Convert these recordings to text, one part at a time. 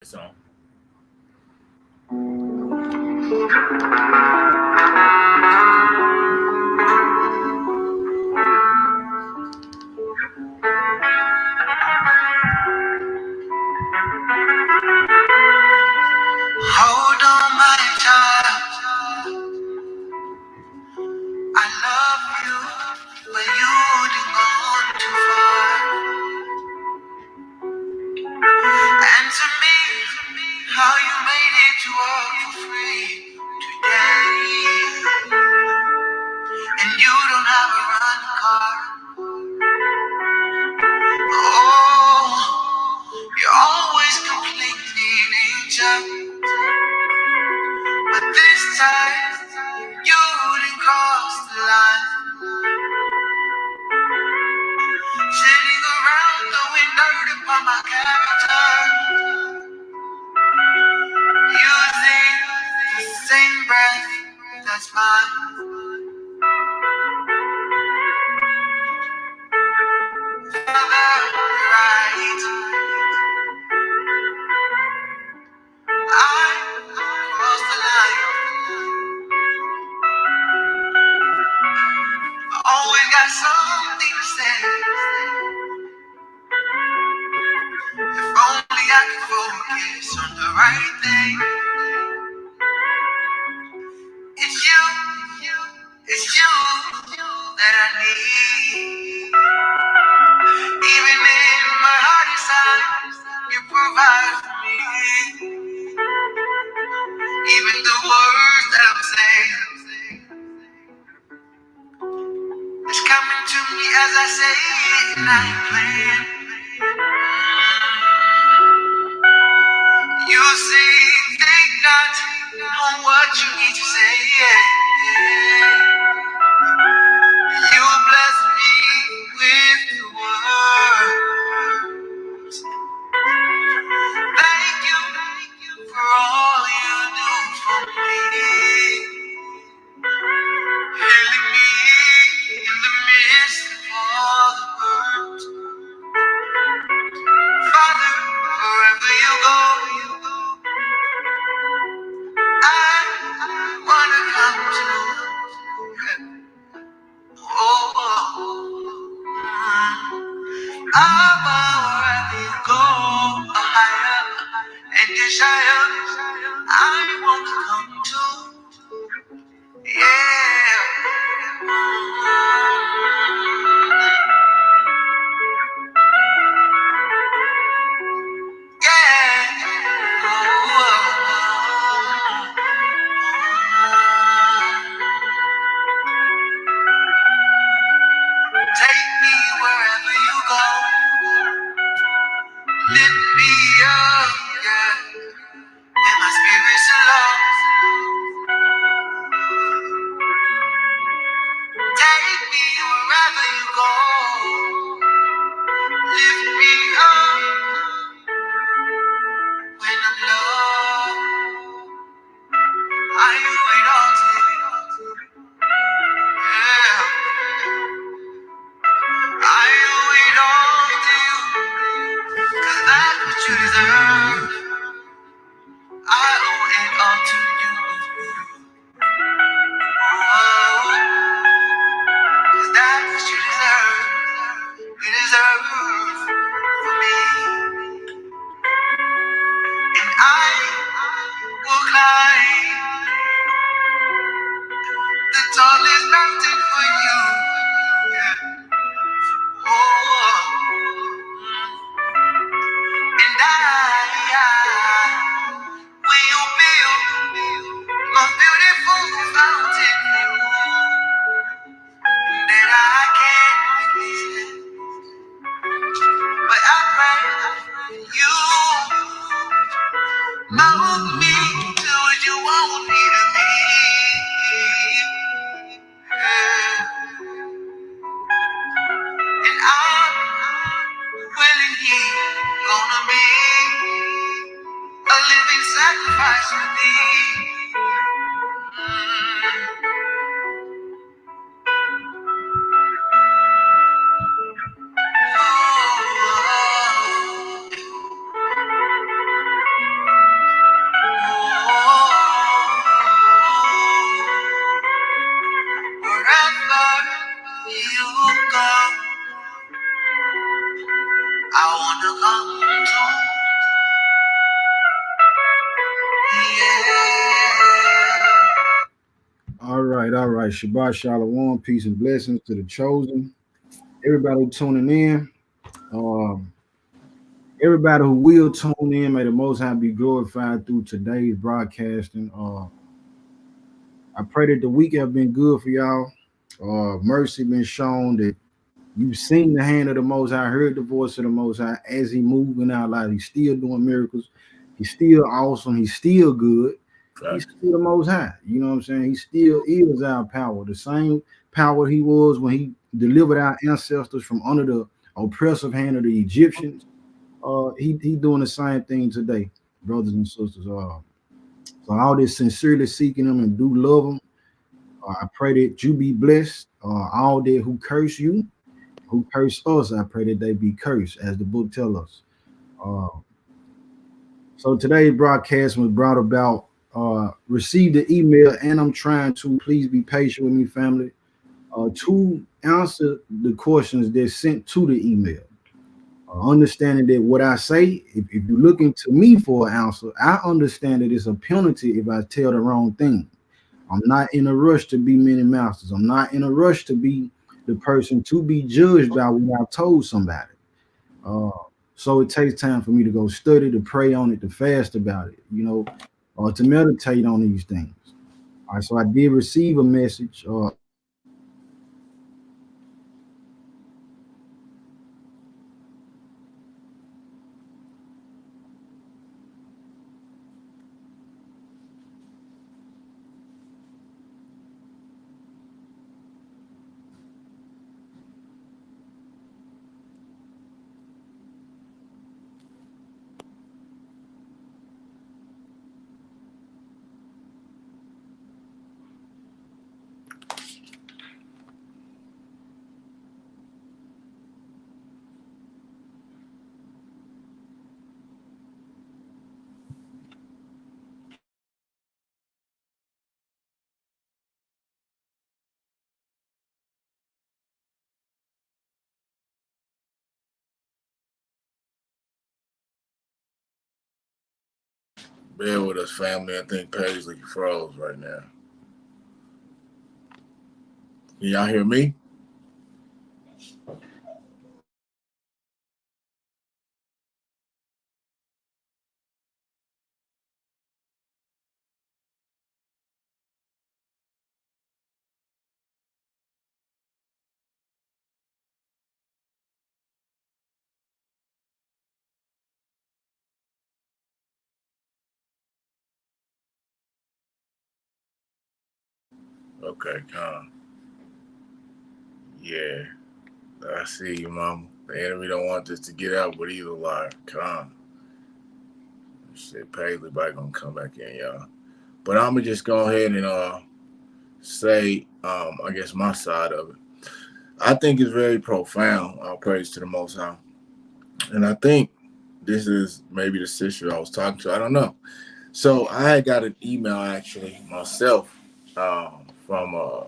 song. Hold on, my child. I love you, but you didn't go too far. Answer me how you made it to work for free today. And you don't have a run car. Oh, you're always complaining, angel. But this time, you didn't cross the line. Sitting around throwing dirt upon my character. Using the same breath that's mine. Father, right. I crossed the line. I always got something to say. If only I could focus on the right thing. It's you that I need. Even in my hardest times, you provide for me. Even the words that I'm saying, it's coming to me as I say it, and I ain't playing. You say, think not on what you need to say. You bless me with the words. Thank you for all you do for me. Healing me in the midst of all the hurt. Father, wherever you go, I wanna come to. Abba, wherever you go, higher and desire, I want to come to. Yeah. Take me wherever you go. Lift me up, yeah. When my spirit's alone. Take me wherever you go. Lift me up when I'm low. I owe it all to you. Yeah. I owe it all to you. 'Cause that's what you deserve. I owe it all to you. Oh, 'cause that's what you deserve. You deserve for me. And I will climb the tallest mountain for you. Yeah. Oh, and I will build most beautiful fountain that I can resist. But I pray you mold me to what you want me to be. Yeah. And I'm willingly gonna be a living sacrifice for thee. All right. Shabbat Shalom, peace and blessings to the chosen. Everybody tuning in. Um, Everybody who will tune in, may the Most High be glorified through today's broadcasting. I pray that the week have been good for y'all. Mercy been shown that you've seen the hand of the Most High, heard the voice of the Most High as He moving out loud. He's still doing miracles. He's still awesome. He's still good. He's still the Most High. You know what I'm saying? He still is our power. The same power He was when He delivered our ancestors from under the oppressive hand of the Egyptians. He doing the same thing today, brothers and sisters. So all this sincerely seeking Him and do love Him. I pray that you be blessed. All that who curse you, who curse us, I pray that they be cursed, as the book tells us. So today's broadcast was brought about. Received the email, and I'm trying to, please be patient with me, family, to answer the questions that's sent to the email. Understanding that what I say, if you're looking to me for an answer, I understand that it's a penalty if I tell the wrong thing. I'm not in a rush to be many masters. I'm not in a rush to be the person to be judged by what I've told somebody. So it takes time for me to go study, to pray on it, to fast about it, or to meditate on these things. All right, so I did receive a message. Bear with us, family. I think Paisley froze right now. Can y'all hear me? Okay, come. Yeah, I see you, Mama. The enemy don't want this to get out, but either lie. Come. Shit, Paisley back gonna come back in, y'all. But I'm gonna just go ahead and say, I guess my side of it. I think it's very profound. All praise to the Most High, and I think this is maybe the sister I was talking to. I don't know. So I had got an email actually myself from a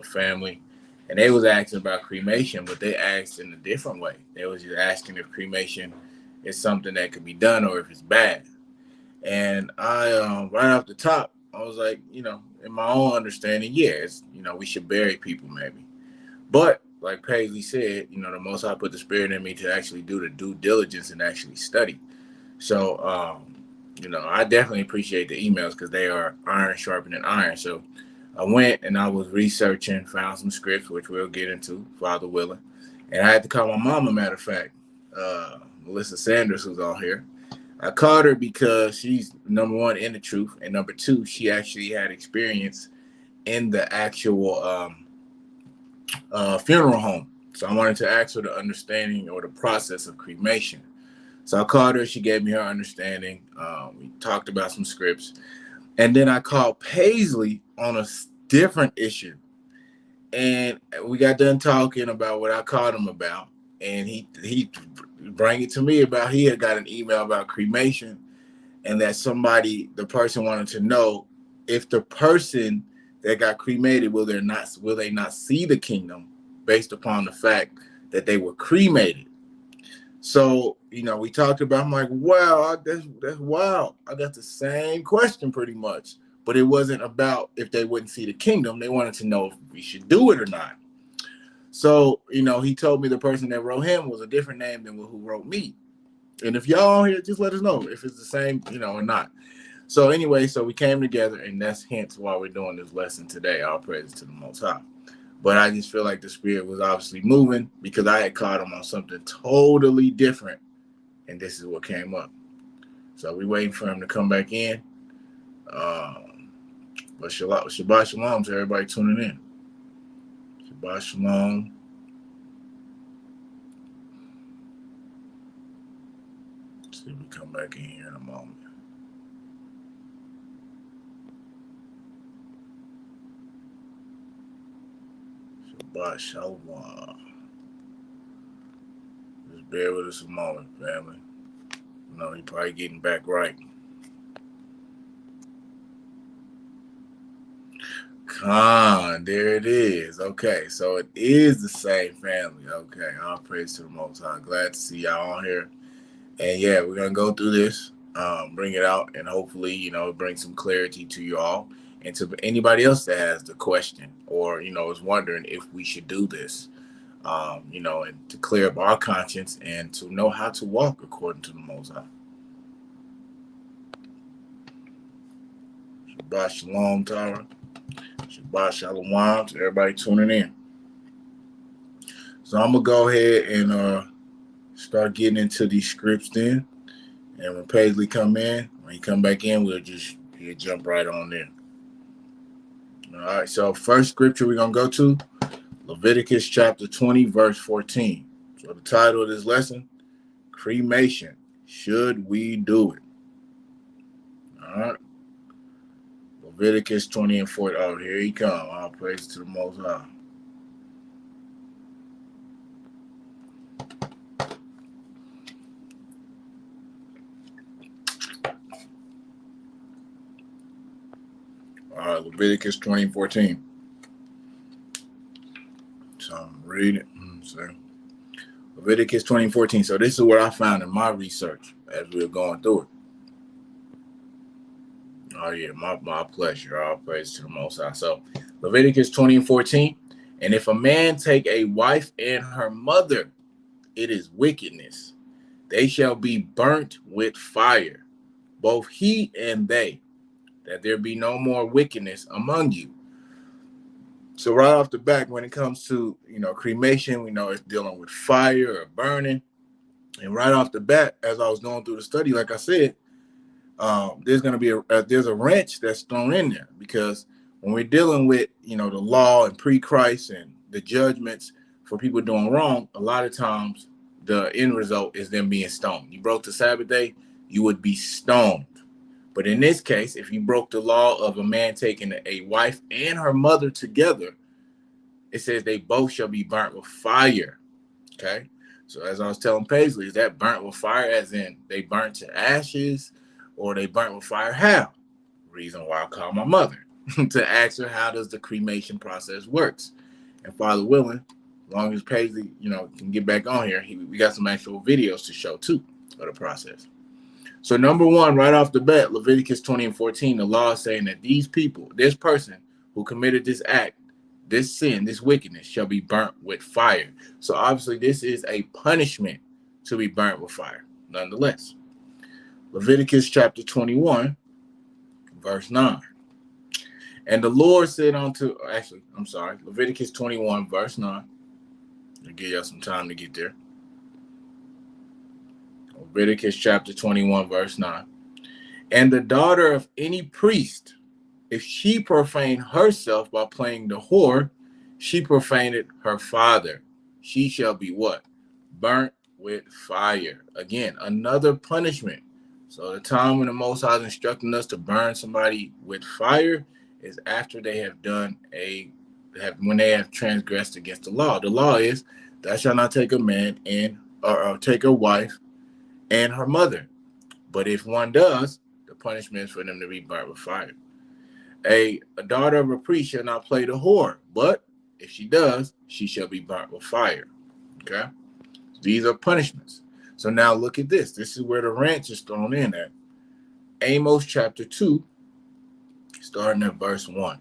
family, and they was asking about cremation, but they asked in a different way. They was just asking if cremation is something that could be done or if it's bad. And I right off the top, I was like, in my own understanding, yeah, it's, we should bury people maybe. But like Paisley said, the Most High put the spirit in me to actually do the due diligence and actually study. So, I definitely appreciate the emails because they are iron sharpening iron. So I went and I was researching, found some scripts, which we'll get into, Father willing. And I had to call my mom, a matter of fact, Melissa Sanders, who's on here. I called her because she's, number one, in the truth. And number two, she actually had experience in the actual funeral home. So I wanted to ask her the understanding or the process of cremation. So I called her. She gave me her understanding. We talked about some scripts. And then I called Paisley on a different issue. And we got done talking about what I called him about. And he brought it to me about he had got an email about cremation and that the person wanted to know if the person that got cremated, will they not see the kingdom based upon the fact that they were cremated. So, we talked about, I'm like, wow, that's wild. I got the same question pretty much. but it wasn't about if they wouldn't see the kingdom. They wanted to know if we should do it or not. So, he told me the person that wrote him was a different name than who wrote me. And if y'all on here, just let us know if it's the same, or not. So anyway, so we came together, and that's hence why we're doing this lesson today. All praise to the Most High. But I just feel like the Spirit was obviously moving because I had caught him on something totally different, and this is what came up. So we waiting for him to come back in. But Shabbat Shalom to everybody tuning in. Shabbat Shalom. Let's see if we come back in here in a moment. Shabbat Shalom. Just bear with us a moment, family. You're probably getting back right. There it is. Okay, so it is the same family. Okay, all praise to the Most High. Glad to see y'all on here. And yeah, we're gonna go through this, bring it out, and hopefully, bring some clarity to you all and to anybody else that has the question or is wondering if we should do this. And to clear up our conscience and to know how to walk according to the Most High. Shabbat Shalom, Tara. Shabbat Shalom to everybody tuning in. So I'm going to go ahead and start getting into these scripts then. And when Paisley come in, when he come back in, he'll jump right on there. All right, so first scripture we're going to go to, Leviticus chapter 20, verse 14. So the title of this lesson, Cremation. Should we do it? All right. Leviticus 20 and 40. Oh, here he comes. All praise to the Most High. All right, Leviticus 20 and 14. So I'm reading. Leviticus 20 and 14. So this is what I found in my research as we were going through it. Oh, yeah, my pleasure. All praise to the Most High. So Leviticus 20 and 14. And if a man take a wife and her mother, it is wickedness. They shall be burnt with fire, both he and they, that there be no more wickedness among you. So right off the bat, when it comes to, cremation, we know it's dealing with fire or burning. And right off the bat, as I was going through the study, like I said, there's going to be there's a wrench that's thrown in there because when we're dealing with, the law and pre-Christ and the judgments for people doing wrong, a lot of times the end result is them being stoned. You broke the Sabbath day, you would be stoned. But in this case, if you broke the law of a man taking a wife and her mother together, it says they both shall be burnt with fire. Okay. So as I was telling Paisley, is that burnt with fire as in they burnt to ashes or they burnt with fire? How? Reason why I called my mother to ask her how does the cremation process works. And Father willing, as long as Paisley, can get back on here, we got some actual videos to show too of the process. So number one, right off the bat, Leviticus 20 and 14, the law is saying that these people, this person who committed this act, this sin, this wickedness shall be burnt with fire. So obviously this is a punishment to be burnt with fire, nonetheless. Leviticus chapter 21, verse 9. And the Lord said Leviticus 21, verse 9. I'll give y'all some time to get there. Leviticus chapter 21, verse 9. And the daughter of any priest, if she profane herself by playing the whore, she profaned her father. She shall be what? Burnt with fire. Again, another punishment. So the time when the Most High is instructing us to burn somebody with fire is after they have done when they have transgressed against the law. The law is, thou shalt not take a man or take a wife and her mother. But if one does, the punishment is for them to be burnt with fire. A daughter of a priest shall not play the whore, but if she does, she shall be burnt with fire. Okay? These are punishments. So now look at this. This is where the wrench is thrown in at. Amos chapter 2 starting at verse 1.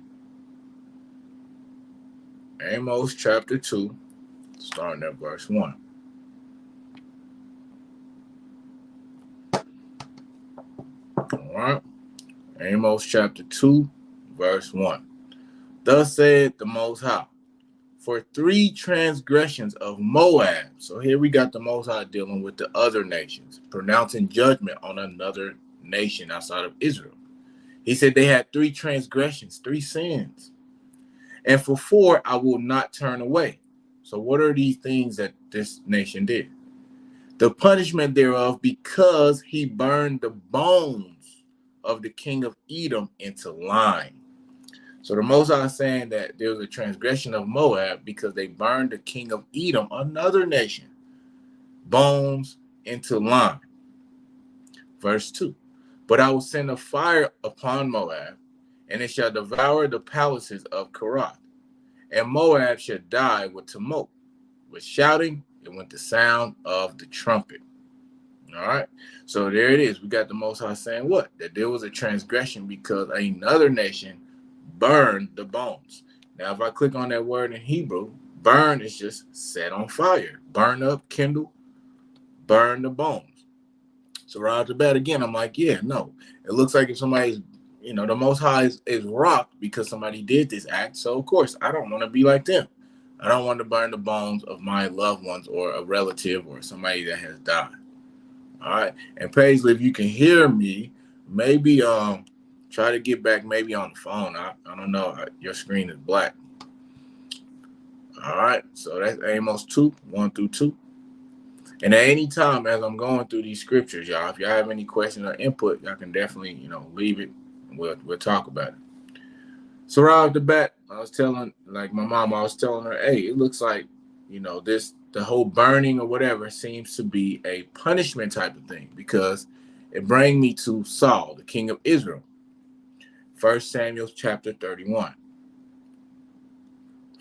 Amos chapter 2, starting at verse 1. All right. Amos chapter 2, verse 1. Thus said the Most High, for 3 transgressions of Moab. So here we got the Most High dealing with the other nations, pronouncing judgment on another nation outside of Israel. He said they had 3 transgressions, 3 sins. And for 4, I will not turn away. So what are these things that this nation did? The punishment thereof, because he burned the bones of the king of Edom into lime. So the Most High is saying that there was a transgression of Moab because they burned the king of Edom, another nation, bones into lime. Verse 2. But I will send a fire upon Moab, and it shall devour the palaces of Karath. And Moab shall die with tumult, with shouting, and with the sound of the trumpet. All right. So there it is. We got the Most High saying what? That there was a transgression because another nation burned the bones. Now, if I click on that word in Hebrew, burn is just set on fire. Burn up, kindle, burn the bones. So right off the bat, again, I'm like, yeah, no. It looks like if somebody's, the Most High is rocked because somebody did this act. So, of course, I don't want to be like them. I don't want to burn the bones of my loved ones or a relative or somebody that has died. All right. And Paisley, if you can hear me, maybe try to get back maybe on the phone. I don't know. Your screen is black. All right. So that's Amos 2, 1 through 2. And at any time as I'm going through these scriptures, y'all, if y'all have any questions or input, y'all can definitely, leave it. And we'll talk about it. So right off the bat, I was telling, like my mom, I was telling her, hey, it looks like, the whole burning or whatever seems to be a punishment type of thing because it brings me to Saul, the king of Israel. 1 Samuel chapter 31.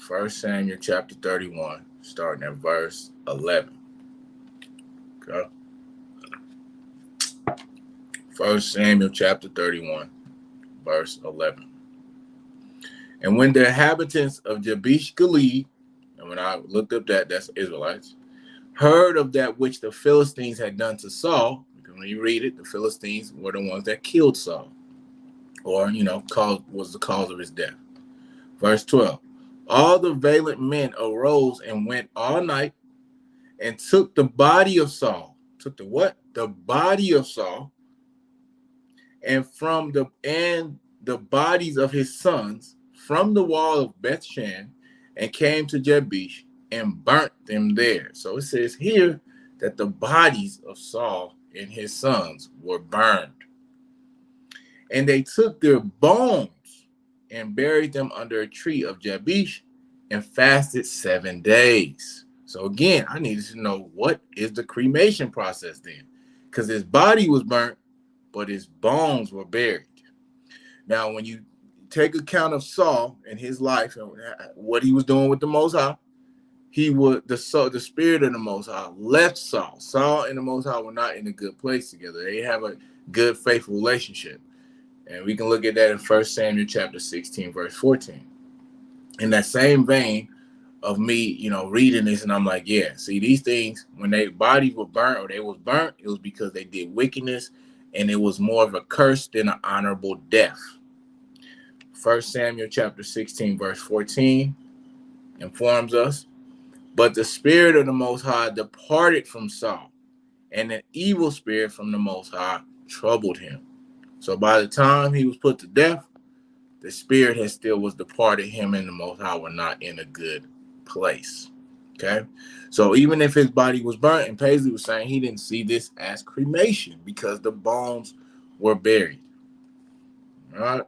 1 Samuel chapter 31, starting at verse 11. Okay. 1 Samuel chapter 31, verse 11. And when the inhabitants of Jabesh Gilead, and when I looked up that's Israelites, heard of that which the Philistines had done to Saul, because when you read it, the Philistines were the ones that killed Saul, or, was the cause of his death. Verse 12, all the valiant men arose and went all night and took the body of Saul. Took the what? The body of Saul, and the bodies of his sons from the wall of Bethshan, and came to Jabesh and burnt them there. So it says here that the bodies of Saul and his sons were burned. And they took their bones and buried them under a tree of Jabesh and fasted 7 days. So again, I needed to know what is the cremation process then, because his body was burnt, but his bones were buried. Now, when you take account of Saul and his life and what he was doing with the Most High, the spirit of the Most High left Saul. Saul and the Most High were not in a good place together. They have a good, faithful relationship. And we can look at that in 1 Samuel chapter 16, verse 14. In that same vein of me, reading this, and I'm like, yeah, see, these things, when their bodies were burnt or they was burnt, it was because they did wickedness, and it was more of a curse than an honorable death. 1 Samuel chapter 16, verse 14 informs us, but the spirit of the Most High departed from Saul, and an evil spirit from the Most High troubled him. So by the time he was put to death, the spirit was departed. Him and the Most High were not in a good place. Okay. So even if his body was burnt, and Paisley was saying he didn't see this as cremation because the bones were buried. All right.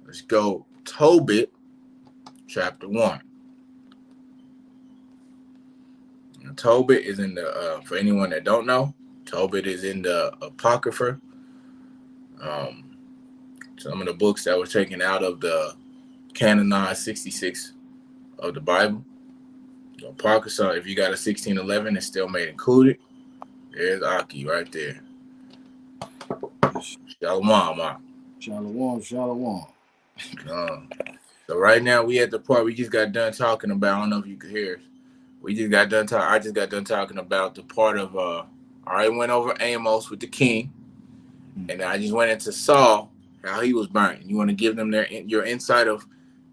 Let's go Tobit chapter 1. Now, Tobit is in the, for anyone that don't know, Tobit is in the Apocrypha. Some of the books that were taken out of the canonized 66 of the Bible. The Apocrypha, if you got a 1611, it's still made included. There's Aki right there. Shalom. Shalom, shalom. So right now we at the part we just got done talking about. I don't know if you could hear us. We just got done talking. I just got done talking about the part of I already went over Amos with the king, and I just went into Saul, how he was burnt. You want to give them your insight of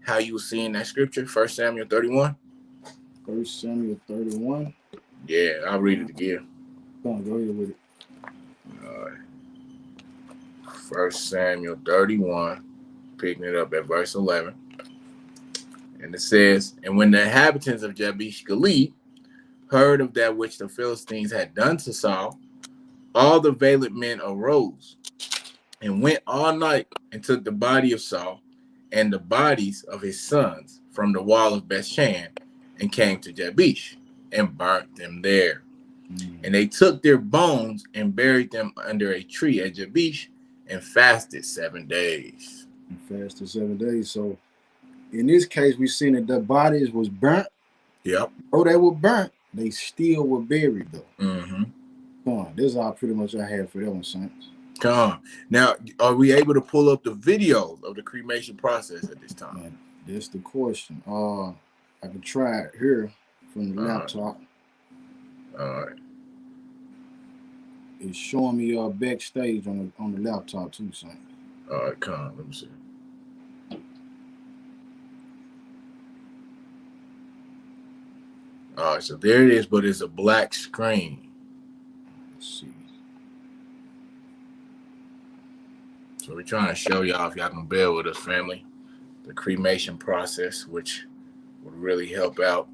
how you were seeing that scripture, 1 Samuel 31? 1 Samuel 31. Yeah, I'll read it again. Go ahead with it. All right. 1 Samuel 31, picking it up at verse 11. And it says, and when the inhabitants of Jabesh Gilead heard of that which the Philistines had done to Saul, all the valiant men arose and went all night and took the body of Saul and the bodies of his sons from the wall of Bethshan and came to Jabesh and burnt them there. And they took their bones and buried them under a tree at Jabesh and fasted 7 days. And fasted 7 days. So in this case, we seen that the bodies was burnt. Yep. Oh, they were burnt. They still were buried though. Mm-hmm. Come on, this is all pretty much I have for that one, Saints. Come on. Now, are we able to pull up the videos of the cremation process at this time? Man, that's the question. I can try it here from the laptop. All right. It's showing me backstage on the laptop too, Saints. All right, come on. Let me see. All right, so there it is, but it's a black screen. Let's see. So we're trying to show y'all, if y'all can bear with us, family, the cremation process, which would really help out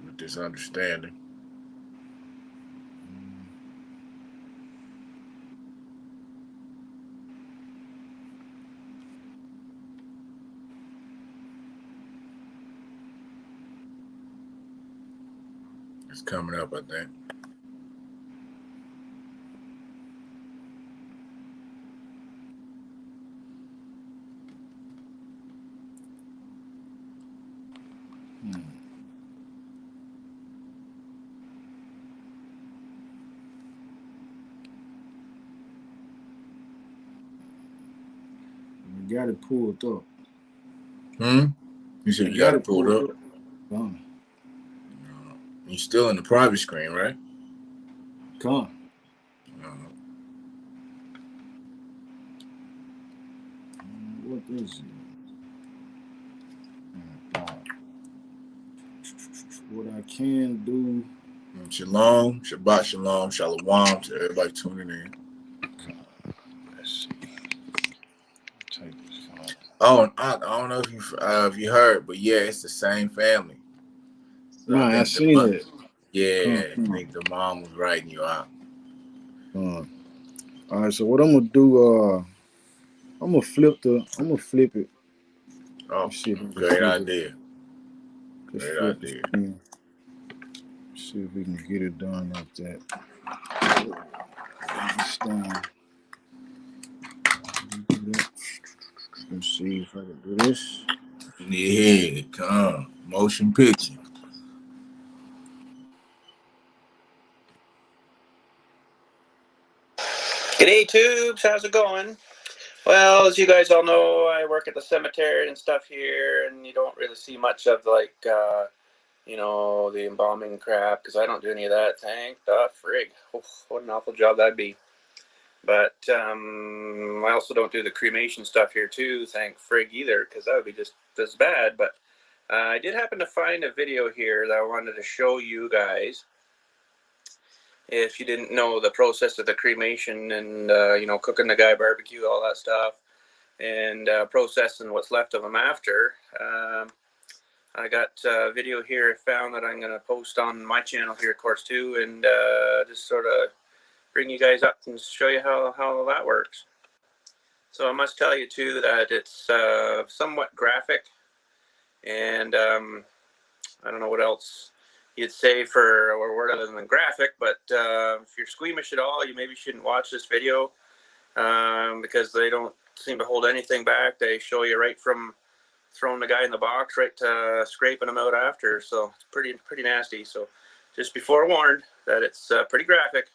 with this understanding. It's coming up, I think. We got it pulled up. You said you got it pulled up? You're still in the private screen, right? Come. What is it? What I can do. Shalom, Shabbat Shalom, Shalom to everybody tuning in. Let's see. Take this file. Oh, I don't know if you heard, but yeah, it's the same family. So No, I seen it. Yeah, I think the mom was writing you out. All right, so what I'm gonna do? I'm gonna flip it. Oh, great idea. Great idea. See if we can get it done like that. Let's see if I can do this. Yeah, come motion picture. G'day, tubes. How's it going? Well, as you guys all know, I work at the cemetery and stuff here, and you don't really see much of the embalming crap because I don't do any of that. Thank the frig. Oh, what an awful job that'd be. But I also don't do the cremation stuff here too. Thank frig either, because that would be just as bad. But I did happen to find a video here that I wanted to show you guys. If you didn't know the process of the cremation and, cooking the guy barbecue, all that stuff, and processing what's left of them after, I got a video here I found that I'm going to post on my channel here, of course, too, and just sort of bring you guys up and show you how that works. So I must tell you, too, that it's somewhat graphic, and I don't know what else you'd say for a word other than graphic, but if you're squeamish at all, you maybe shouldn't watch this video because they don't seem to hold anything back. They show you right from throwing the guy in the box right to scraping him out after. So it's pretty nasty. So just be forewarned that it's pretty graphic.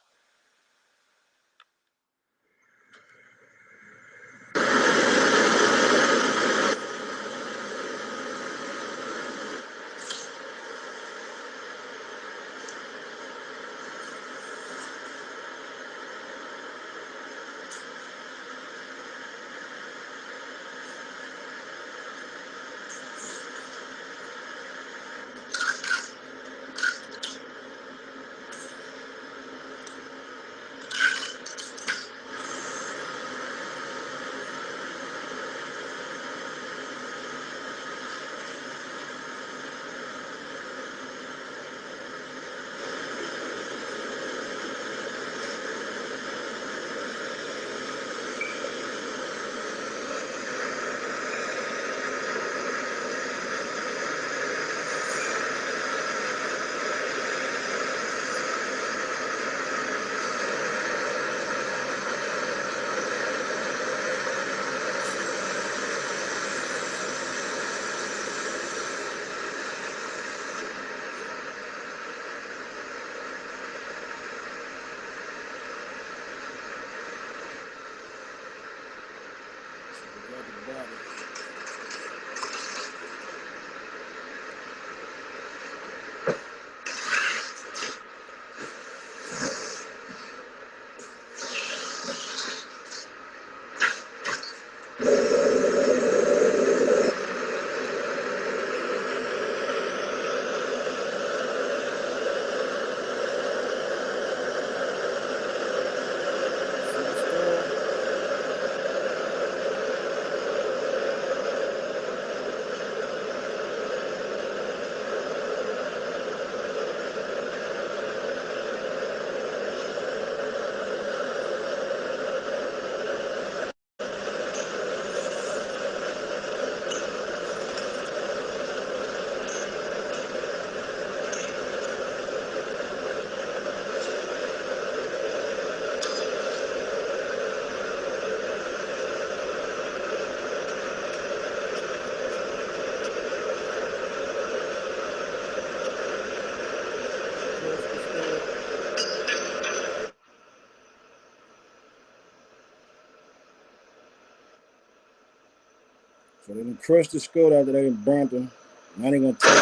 So they done crushed the skull after they done burnt them. Now they gonna take it.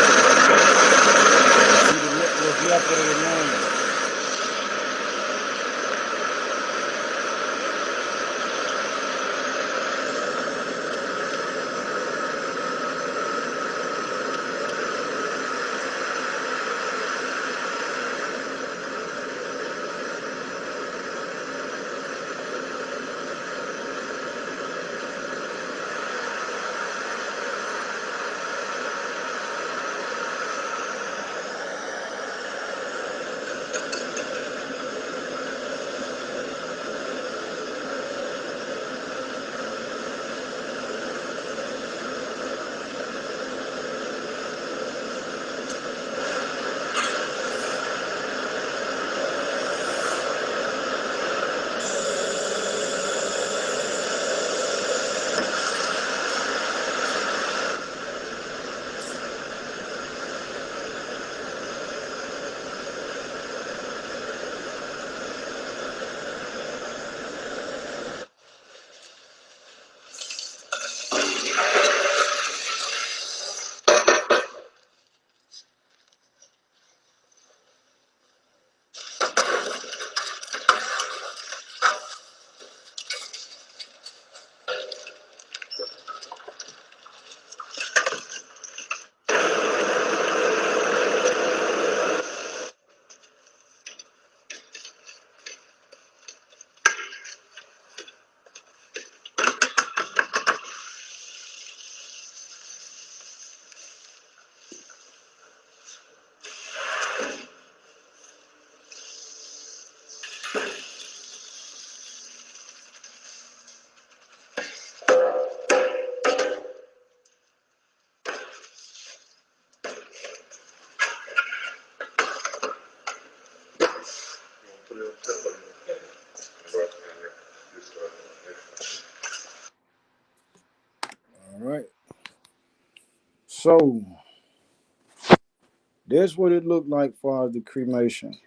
See what's left of the remains. All right. So that's what it looked like for the cremation.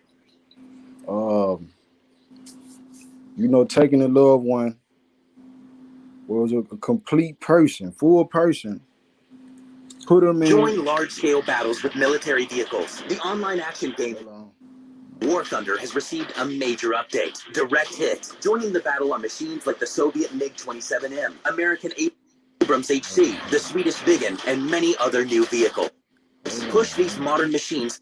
Taking a loved one was a complete person, full person. Put them in. Join large-scale battles with military vehicles. The online action game War Thunder has received a major update. Direct hit. Joining the battle are machines like the Soviet MiG-27M, American Abrams HC, the Swedish Viggen, and many other new vehicles. Push these modern machines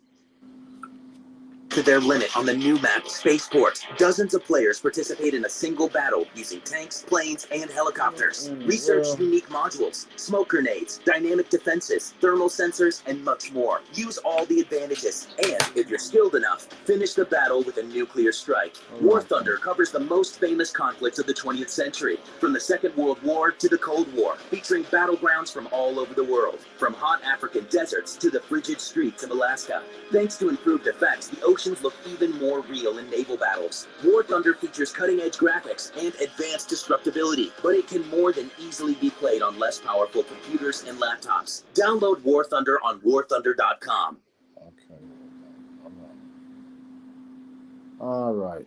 to their limit on the new map Spaceport. Dozens of players participate in a single battle using tanks, planes, and helicopters. Research unique modules, smoke grenades, dynamic defenses, thermal sensors, and much more. Use all the advantages, and if you're skilled enough, finish the battle with a nuclear strike. War Thunder covers the most famous conflicts of the 20th century, from the Second World War to the Cold War, featuring battlegrounds from all over the world, from hot African deserts to the frigid streets of Alaska. Thanks to improved effects, the oceans look even more real in naval battles. War Thunder features cutting-edge graphics and advanced destructibility, but it can more than easily be played on less powerful computers and laptops. Download War Thunder on warthunder.com. Okay. All right.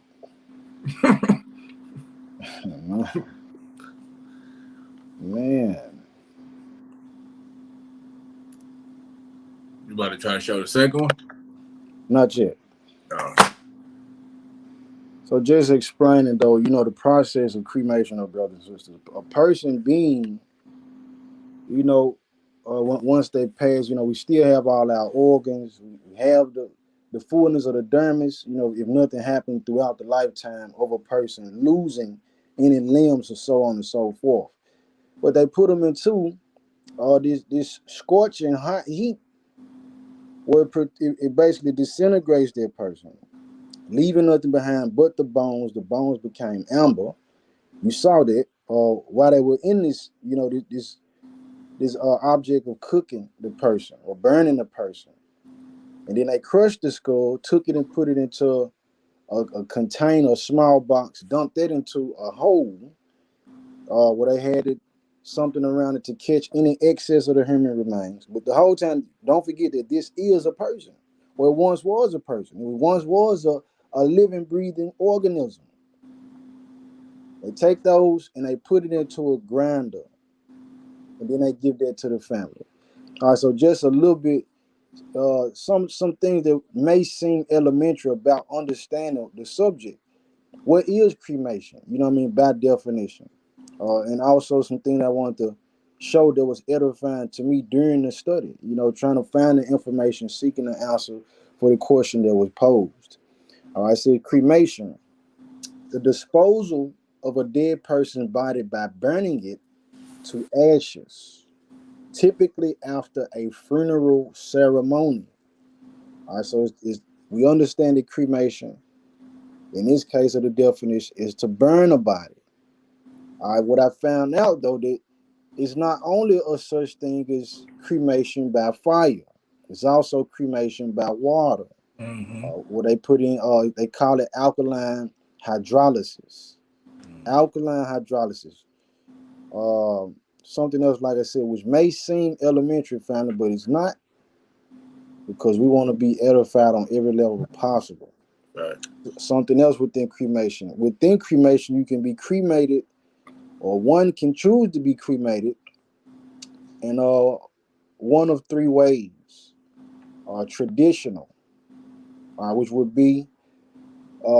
Man. You about to try to show the second one? Not yet. Oh. So just explaining, though, the process of cremation of brothers and sisters. A person being, once they pass, we still have all our organs. We have the fullness of the dermis. If nothing happened throughout the lifetime of a person losing any limbs or so on and so forth. But they put them into this scorching hot heat where it basically disintegrates that person, leaving nothing behind but the bones. The bones became amber. You saw that while they were in this, this object of cooking the person or burning the person. And then they crushed the skull, took it and put it into a container, a small box, dumped it into a hole where they had it something around it to catch any excess of the human remains. But the whole time, don't forget that this is a person. Well, it once was a person. It once was a living, breathing organism. They take those and they put it into a grinder. and then they give that to the family. All right, so just a little bit, some things that may seem elementary about understanding the subject. What is cremation? You know what I mean, by definition. And also some things I wanted to show that was edifying to me during the study, you know, trying to find the information, seeking the answer for the question that was posed. All right, I said cremation, the disposal of a dead person's body by burning it to ashes, typically after a funeral ceremony. All right, so we understand that cremation, in this case of the definition, is to burn a body. All right, what I found out though, that it's not only a such thing as cremation by fire, it's also cremation by water. What they put in, they call it alkaline hydrolysis. Alkaline hydrolysis. Something else, like I said, which may seem elementary, family, but it's not, because we want to be edified on every level possible. Right. Something else within cremation. Within cremation, you can be cremated, or one can choose to be cremated in one of three ways. Traditional, which would be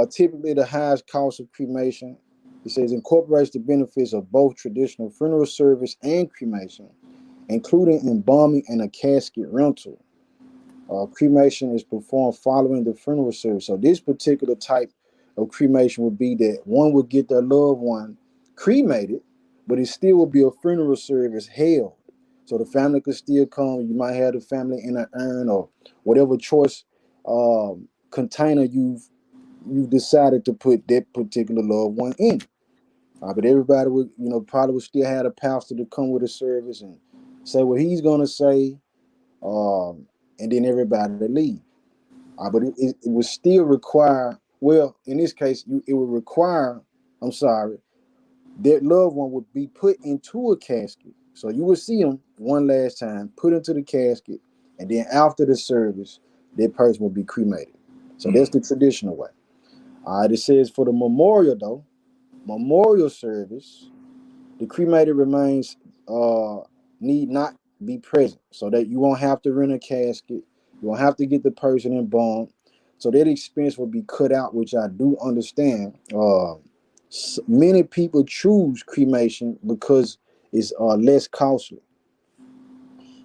typically the highest cost of cremation. It says incorporates the benefits of both traditional funeral service and cremation, including embalming and a casket rental. Cremation is performed following the funeral service. So this particular type of cremation would be that one would get their loved one cremated, but it still would be a funeral service held. So the family could still come. You might have the family in an urn or whatever choice container you've decided to put that particular loved one in. But everybody would, you know, probably would still have a pastor to come with a service and say what he's gonna say, and then everybody to leave. But it would still require, well, in this case, it would require, that loved one would be put into a casket. So you would see them one last time, put into the casket, and then after the service, that person would be cremated. So that's the traditional way. It says for the memorial, though, memorial service, the cremated remains need not be present, so that you won't have to rent a casket, you won't have to get the person embalmed. So that expense will be cut out, which I do understand. Many people choose cremation because it's less costly.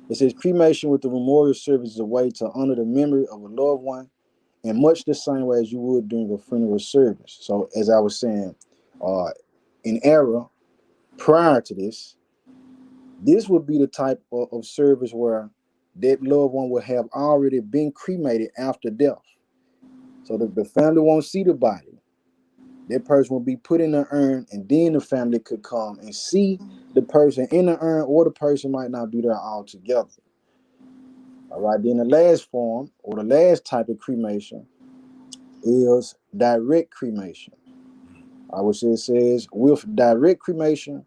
It says cremation with the memorial service is a way to honor the memory of a loved one in much the same way as you would during a funeral service. So as I was saying, in era prior to this would be the type of service where that loved one would have already been cremated after death. So the family won't see the body. That person will be put in an urn, and then the family could come and see the person in the urn, or the person might not be there altogether. All right, then the last form, or the last type of cremation, is direct cremation. Which it says, with direct cremation,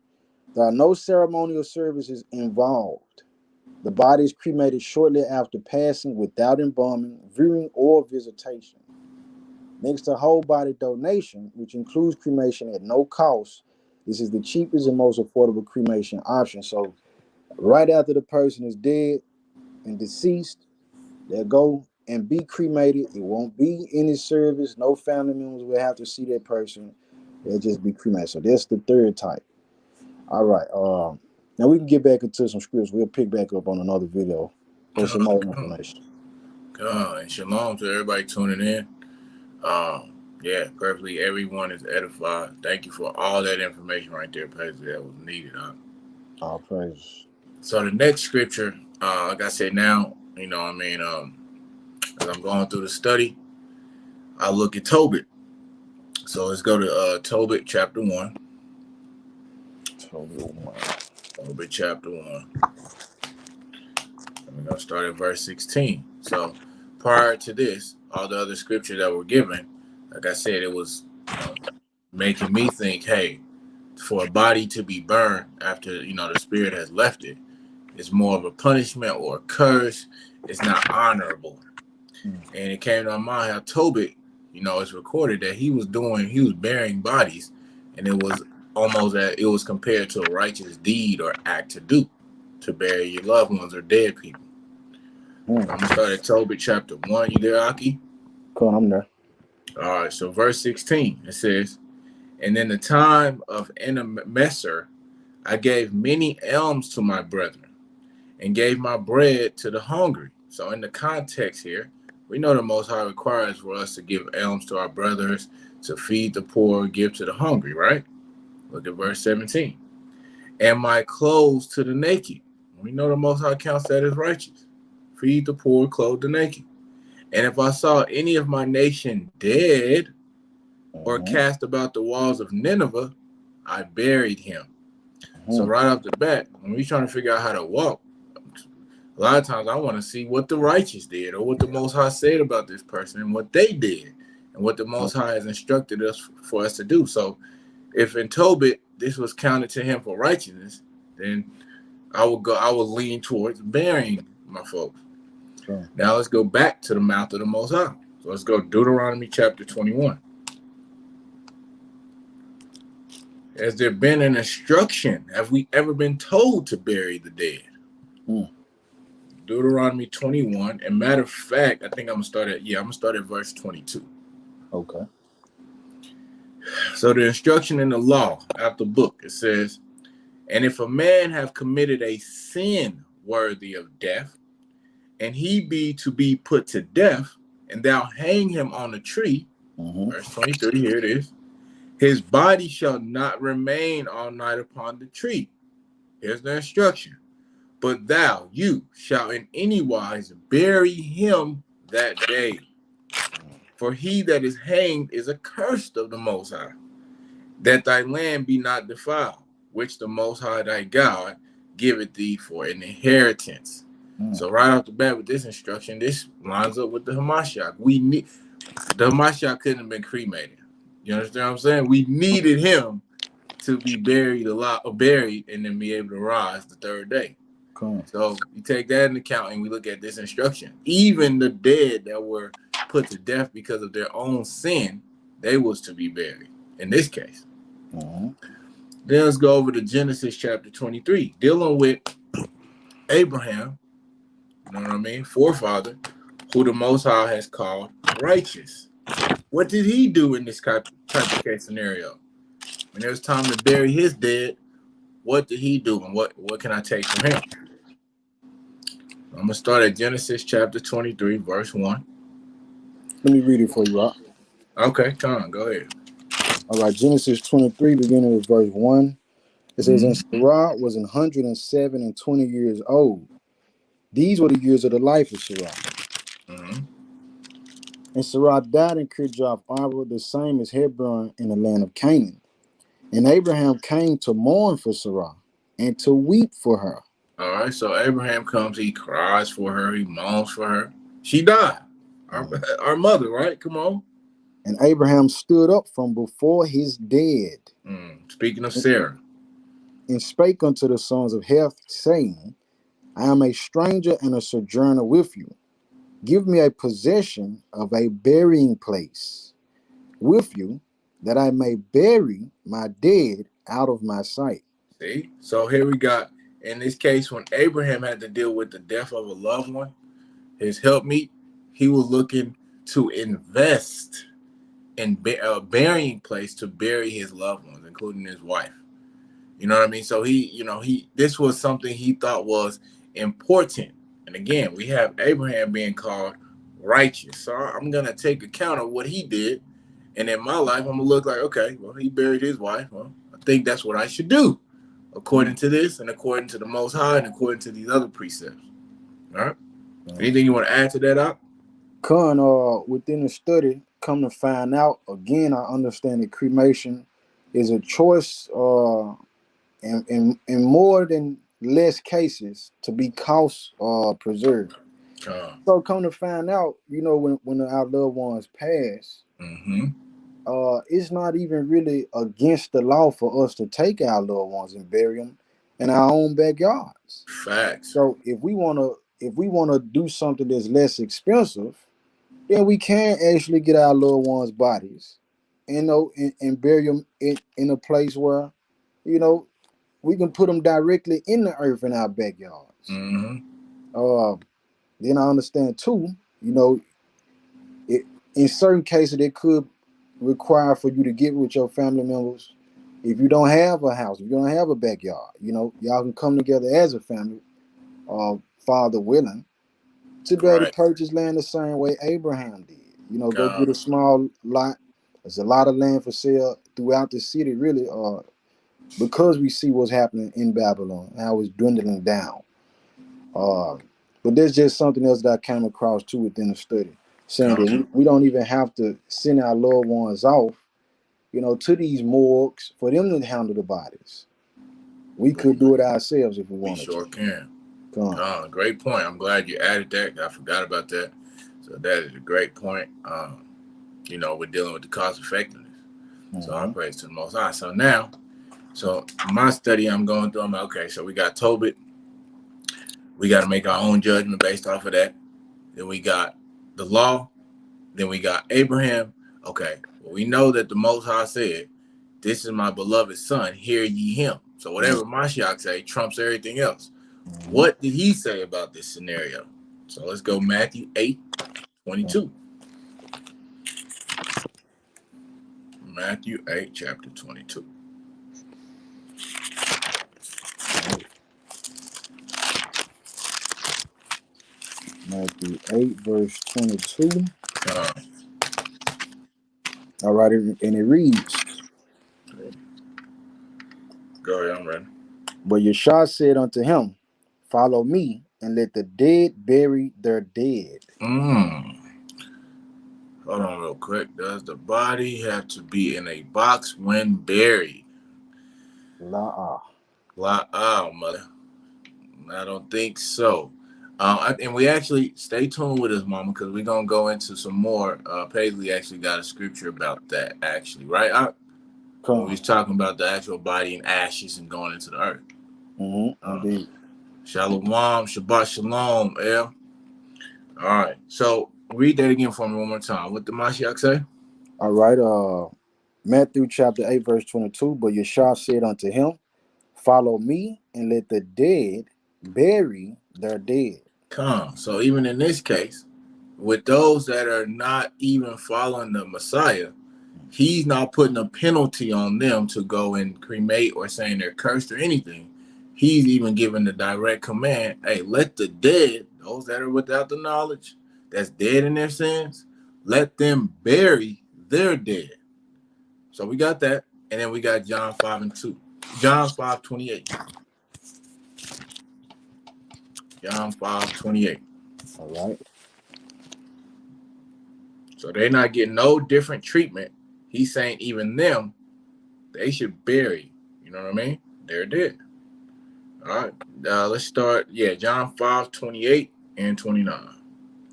there are no ceremonial services involved. The body is cremated shortly after passing without embalming, viewing, or visitation. Next to whole body donation, which includes cremation at no cost, this is the cheapest and most affordable cremation option. So right after the person is dead and deceased, they'll go and be cremated. It won't be any service. No family members will have to see that person. They'll just be cremated. So that's the third type. All right. Now we can get back into some scripts. We'll pick back up on another video for some more information. And shalom to everybody tuning in. Yeah, perfectly. Everyone is edified. Thank you for all that information right there, Pastor. That was needed. All praise. So the next scripture, like I said, now, you know, I mean, as I'm going through the study, I look at Tobit. So let's go to Tobit chapter 1. Tobit chapter 1. We're going to start at verse 16. So prior to this, all the other scriptures that were given, like I said, it was making me think, hey, for a body to be burned after, you know, the spirit has left it, it's more of a punishment or a curse. It's not honorable. And it came to my mind how Tobit, you know, it's recorded that he was burying bodies, and it was almost that it was compared to a righteous deed or act to do. to bury your loved ones or dead people. So I'm gonna start at Tobit chapter 1. You there, Aki? Cool, I'm there. All right, so verse 16, it says, "And in the time of Enemesser, I gave many alms to my brethren, and gave my bread to the hungry." So in the context here, we know the Most High requires for us to give alms to our brothers, to feed the poor, give to the hungry, right? Look at verse 17. "And my clothes to the naked." We know the Most High counts that as righteous. Feed the poor, clothe the naked. "And if I saw any of my nation dead or cast about the walls of Nineveh, I buried him." So right off the bat, when we're trying to figure out how to walk, a lot of times I want to see what the righteous did or what the Most High said about this person and what they did and what the Most High has instructed us for us to do. So if in Tobit this was counted to him for righteousness, then I would lean towards burying my folks. Sure. Now let's go back to the mouth of the Most High. So let's go Deuteronomy chapter 21. Has there been an instruction? Have we ever been told to bury the dead? Deuteronomy 21. And matter of fact, I think I'm gonna start at verse 22. Okay. So the instruction in the law, out the book, it says, "And if a man have committed a sin worthy of death, and he be to be put to death, and thou hang him on a tree," verse 23, here it is, "his body shall not remain all night upon the tree." Here's the instruction. "But you shall in any wise bury him that day. For he that is hanged is accursed of the Most High, that thy land be not defiled, which the Most High thy God giveth thee for an inheritance." So right off the bat with this instruction, this lines up with the Hamashiach. The Hamashiach couldn't have been cremated. You understand what I'm saying? We needed him to be buried and then be able to rise the third day. Cool. So you take that into account and we look at this instruction. Even the dead that were put to death because of their own sin, they was to be buried in this case. Then let's go over to Genesis chapter 23, dealing with Abraham, you know what I mean, forefather, who the Most High has called righteous. What did he do in this type of case scenario? When it was time to bury his dead, what did he do, and what can I take from him? I'm going to start at Genesis chapter 23, verse 1. Let me read it for you, Rock. Okay, come on, go ahead. All right, Genesis 23, beginning with verse 1. It says, "And Sarah was 107 and 20 years old. These were the years of the life of Sarah. And Sarah died in Kirjath Arba, the same as Hebron in the land of Canaan. And Abraham came to mourn for Sarah and to weep for her." All right, so Abraham comes, he cries for her, he moans for her. She died. Our mother, right? Come on. "And Abraham stood up from before his dead." Speaking of Sarah. "And spake unto the sons of Heth, saying, I am a stranger and a sojourner with you. Give me a possession of a burying place with you, that I may bury my dead out of my sight." See? So here we got, in this case, when Abraham had to deal with the death of a loved one, his helpmeet, he was looking to invest in a burying place to bury his loved ones, including his wife. You know what I mean? So this was something he thought was important. And again, we have Abraham being called righteous. So I'm going to take account of what he did. And in my life, I'm going to look like, okay, well, he buried his wife. Well, I think that's what I should do, according to this and according to the Most High and according to these other precepts. All right? Anything you want to add to that, Op? Within the study, come to find out, again, I understand that cremation is a choice in more than less cases to be cost preserved. So come to find out, when our loved ones pass, it's not even really against the law for us to take our loved ones and bury them in our own backyards. Facts. So if we wanna do something that's less expensive, then we can actually get our loved ones' bodies, and bury them in a place where, we can put them directly in the earth in our backyards. Mm-hmm. Then I understand too, you know, in certain cases it could require for you to get with your family members. If you don't have a house, if you don't have a backyard, you know, y'all can come together as a family, father willing, to be able to Right. purchase land the same way Abraham did. You know, go get a Con. small lot. There's a lot of land for sale throughout the city, really, because we see what's happening in Babylon, how it's dwindling down. But there's just something else that I came across too within the study, saying that Con. we don't even have to send our loved ones off, you know, to these morgues for them to handle the bodies. We But could do it ourselves if we we wanted sure to. can. Con. Great point. I'm glad you added that. I forgot about that. So that is a great point. You know, we're dealing with the cost effectiveness. So I praise to the Most High. So now, my study I'm going through, I'm like, okay, so we got Tobit. We got to make our own judgment based off of that. Then we got the law. Then we got Abraham. Okay, well, we know that the Most High said, "This is my beloved son, hear ye him." So whatever Mashiach say trumps everything else. What did he say about this scenario? So let's go Matthew 8:22. Matthew 8, chapter 22. Matthew 8, verse 22. Uh, All right, and it reads, Go ahead, I'm ready. but Yeshua said unto him, follow me, and let the dead bury their dead. Hold on real quick. Does the body have to be in a box when buried? La. Mother. I don't think so. And we actually stay tuned with us, Mama, because we're gonna go into some more. Paisley actually got a scripture about that, actually, right? When we was talking about the actual body and ashes and going into the earth. Indeed. Shalom, Shabbat Shalom, El. All right, so read that again for me one more time. What did Mashiach say? All right, Matthew chapter 8, verse 22. But Yeshua said unto him, follow me, and let the dead bury their dead. Come. So even in this case, with those that are not even following the Messiah, he's not putting a penalty on them to go and cremate or saying they're cursed or anything. He's even giving the direct command, hey, let the dead, those that are without the knowledge, that's dead in their sins, let them bury their dead. So we got that. And then we got John 5:2. John 5:28. John 5:28. All right. So they're not getting no different treatment. He's saying even them, they should bury. You know what I mean? They're dead. All right. Let's start. Yeah, John 5:28 and 29.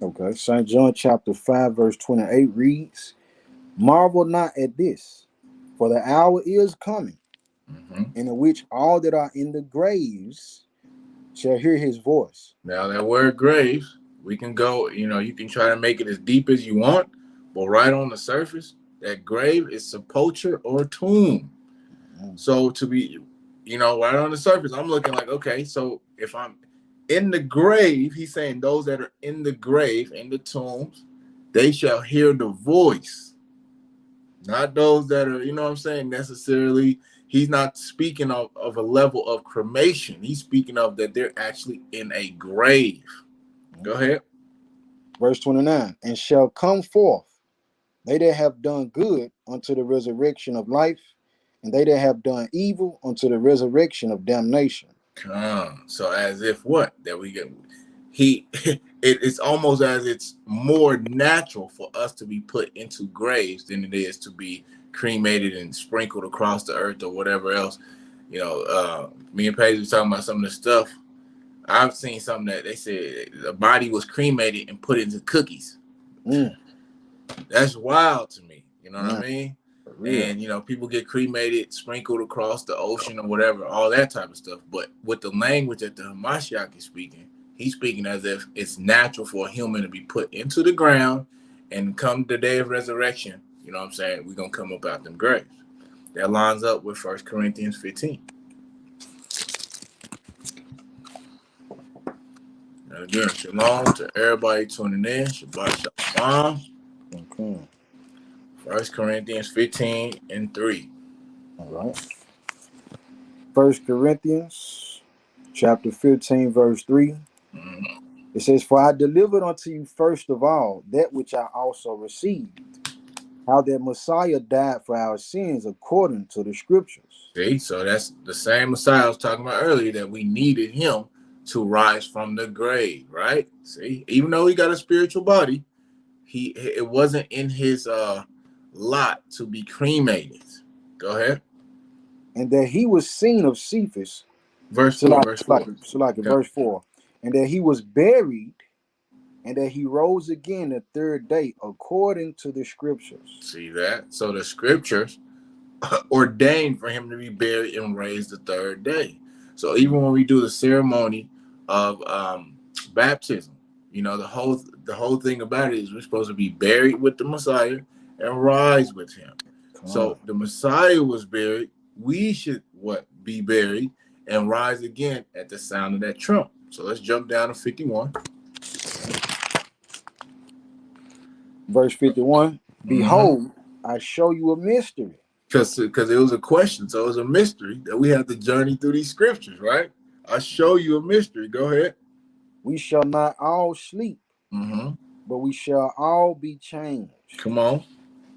Okay. St. John chapter 5, verse 28 reads, marvel not at this, for the hour is coming, in which all that are in the graves shall hear his voice. Now that word graves, we can go, you can try to make it as deep as you want, but right on the surface, that grave is sepulcher or tomb. So to be, right on the surface, I'm looking like, okay, so if I'm in the grave, he's saying those that are in the grave, in the tombs, they shall hear the voice. Not those that are, necessarily, he's not speaking of a level of cremation. He's speaking of that they're actually in a grave. Go ahead. Verse 29, and shall come forth they that have done good unto the resurrection of life, and they that have done evil unto the resurrection of damnation. So as if what? That we get it's almost as it's more natural for us to be put into graves than it is to be cremated and sprinkled across the earth or whatever else. Me and Paige was talking about some of the stuff. I've seen something that they said the body was cremated and put into cookies. That's wild to me. You know what I mean? And people get cremated, sprinkled across the ocean or whatever, all that type of stuff. But with the language that the Hamashiach is speaking, he's speaking as if it's natural for a human to be put into the ground and come the day of resurrection. You know what I'm saying? We're gonna come up out them graves. That lines up with 1 Corinthians 15. And again, shalom to everybody tuning in. Shabbat shalom. Okay. 1 Corinthians 15:3. All right. 1 Corinthians chapter 15, verse 3. Mm-hmm. It says, "For I delivered unto you first of all that which I also received, how that Messiah died for our sins according to the scriptures." See, so that's the same Messiah I was talking about earlier, that we needed him to rise from the grave, right? See, even though he got a spiritual body, it wasn't in his lot to be cremated. Go ahead. And that he was seen of Cephas. Verse 4, verse 4. Okay. Verse 4. And that he was buried, and that he rose again the third day according to the scriptures. See that? So the scriptures ordained for him to be buried and raised the third day. So even when we do the ceremony of baptism, you know, the whole thing about it is we're supposed to be buried with the Messiah and rise with him. So the Messiah was buried. We should be buried and rise again at the sound of that trump. So let's jump down to 51. Verse 51. Behold, I show you a mystery. Because it was a question, so it was a mystery that we have to journey through these scriptures, right? I show you a mystery. Go ahead. We shall not all sleep, but we shall all be changed. Come on.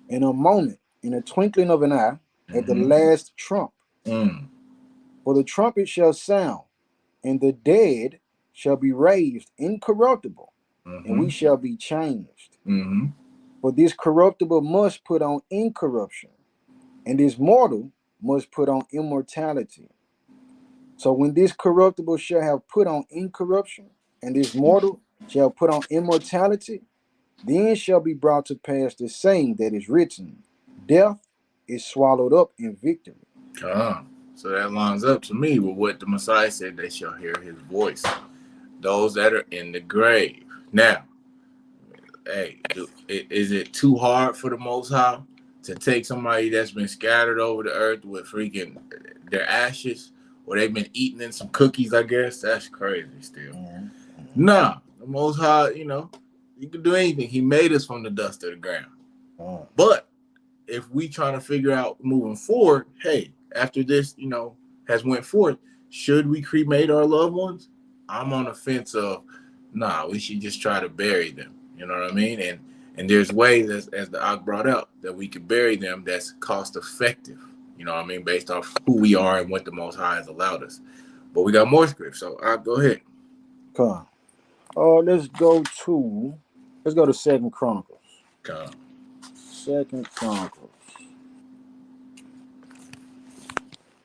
In a moment, in a twinkling of an eye, at the last trump. For the trumpet shall sound, and the dead shall be raised incorruptible, and we shall be changed. For this corruptible must put on incorruption, and this mortal must put on immortality. So when this corruptible shall have put on incorruption, and this mortal shall put on immortality, then shall be brought to pass the saying that is written, death is swallowed up in victory. So that lines up to me with what the Messiah said, they shall hear his voice. Those that are in the grave. Now, hey, is it too hard for the Most High to take somebody that's been scattered over the earth with freaking their ashes, or they've been eating in some cookies, I guess? That's crazy still. Nah, the Most High, you know, he can do anything. He made us from the dust of the ground. But if we trying to figure out moving forward, hey, after this, you know, has went forth, should we cremate our loved ones? I'm on the fence of, nah, we should just try to bury them. You know what I mean? And there's ways, as the Ak brought up, that we could bury them that's cost effective. You know what I mean? Based off who we are and what the Most High has allowed us. But we got more scripts, so Ak, go ahead. Come on. Let's go to 2 Chronicles. Come on. 2 Chronicles.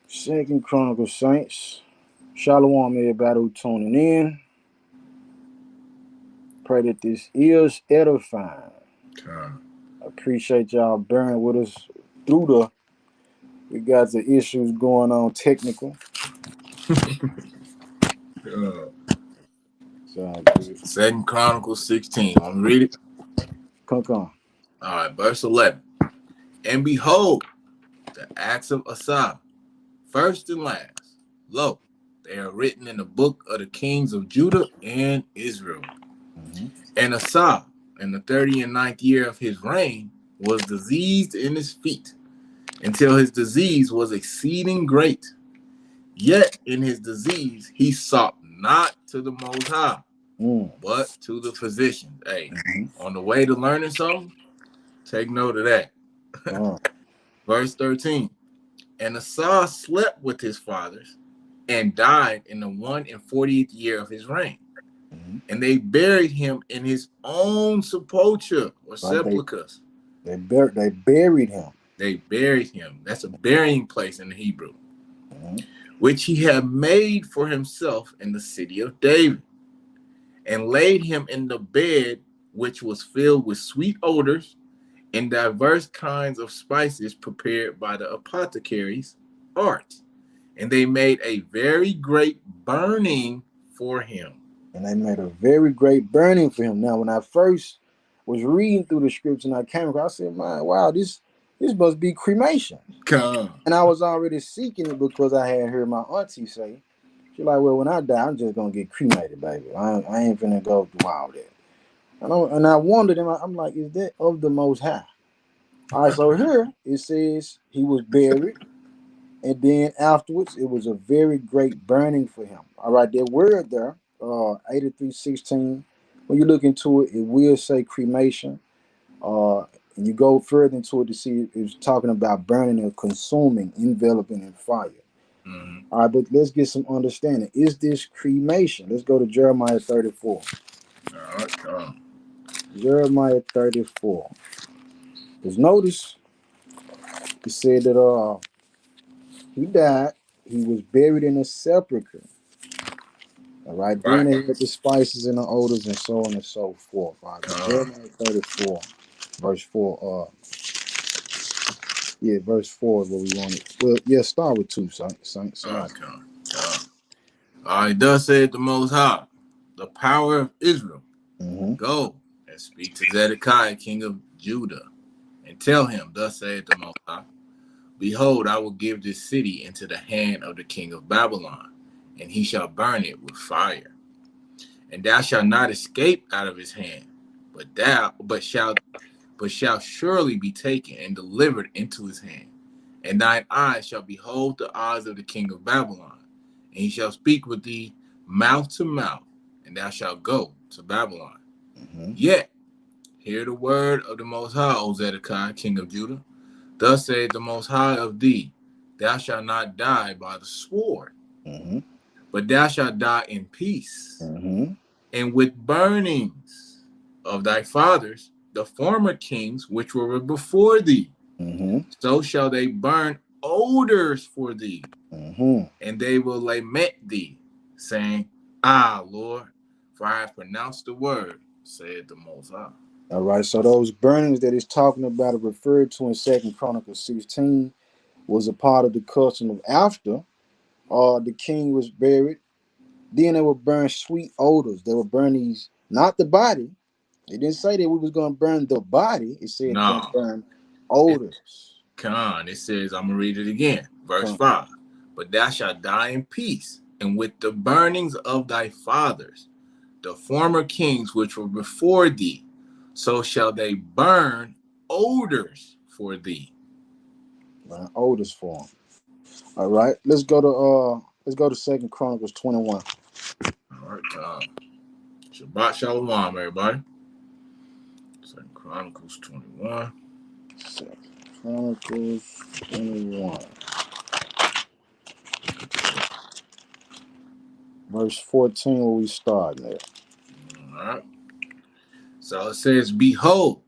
2 Chronicles, saints. Shalom, everybody who tuning in. Pray that this is edifying. I appreciate y'all bearing with us through we got the issues going on technical. So 2 Chronicles 16. Want me to read it? Come on. All right, verse 11. And behold, the acts of Assad, first and last, lo, they are written in the book of the kings of Judah and Israel. And Assad, in the 39th year of his reign, was diseased in his feet, until his disease was exceeding great. Yet in his disease he sought not to the Most High, but to the physician. Hey, on the way to learning something, take note of that. Verse 13. And Assad slept with his fathers and died in the 41st year of his reign. And they buried him in his own sepulchre or sepulchres. They buried him. They buried him. That's a burying place in the Hebrew. Which he had made for himself in the city of David. And laid him in the bed which was filled with sweet odors and diverse kinds of spices prepared by the apothecaries' art. And they made a very great burning for him. And they made a very great burning for him. Now, when I first was reading through the scripts and I came across, I said, "Man, wow, this must be cremation." And I was already seeking it because I had heard my auntie say She's like, well, when I die, I'm just gonna get cremated, baby. I ain't finna go through all that. And I wondered, and I'm like, is that of the Most High? All right, so here it says he was buried, and then afterwards it was a very great burning for him. All right, that word there, 83:16. When you look into it, it will say cremation. And you go further into it to see it's talking about burning and consuming, enveloping in fire. Mm-hmm. All right, but let's get some understanding. Is this cremation? Let's go to Jeremiah 34. All right, come. Jeremiah 34. Because notice he said that he died, he was buried in a sepulchre. All right, then Right. they had the spices and the odors and so on and so forth. All right, but Come. Jeremiah 34, verse 4. Yeah, verse 4 is what we wanted. Well, yeah, start with 2, Saint. All Salah. right, come. Come. All right, thus saith the Most High, the power of Israel. Mm-hmm. Go and speak to Zedekiah, king of Judah, and tell him, thus saith the Most High, behold, I will give this city into the hand of the king of Babylon, and he shall burn it with fire. And thou shalt not escape out of his hand, but shall surely be taken and delivered into his hand. And thine eyes shall behold the eyes of the king of Babylon, and he shall speak with thee mouth to mouth, and thou shalt go to Babylon. Mm-hmm. Yet hear the word of the Most High, O Zedekiah, king of Judah. Thus saith the Most High of thee, thou shalt not die by the sword, Mm-hmm. but thou shalt die in peace, Mm-hmm. and with burnings of thy fathers, the former kings which were before thee. Mm-hmm. So shall they burn odors for thee, Mm-hmm. and they will lament thee, saying, Ah, Lord, for I have pronounced the word, saith the Most High. All right, so those burnings that he's talking about are referred to in 2 Chronicles 16 was a part of the custom of after the king was buried. Then they would burn sweet odors. They would burn these, not the body. It didn't say that we was going to burn the body. It said going to No, burn odors. it says, I'm going to read it again, verse Come. 5. But thou shalt die in peace, and with the burnings of thy fathers, the former kings which were before thee, so shall they burn odors for thee. Burn odors for them. All right, let's go to 2 Chronicles 21. All right, Shabbat Shalom, everybody. 2 Chronicles 21. 2 Chronicles 21. Verse 14, where we start there. All right. So it says, behold,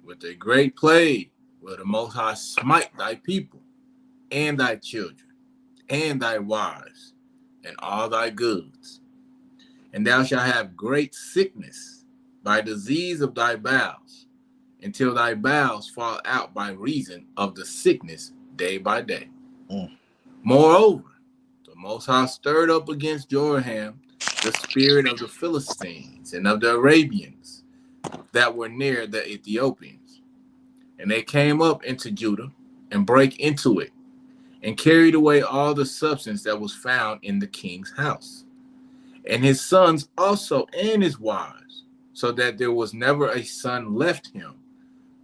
with a great plague will the Most High smite thy people, and thy children, and thy wives, and all thy goods. And thou shalt have great sickness by disease of thy bowels, until thy bowels fall out by reason of the sickness day by day. Moreover, the Most High stirred up against Jehoram the spirit of the Philistines and of the Arabians that were near the Ethiopians. And they came up into Judah and brake into it, and carried away all the substance that was found in the king's house, and his sons also and his wives, so that there was never a son left him,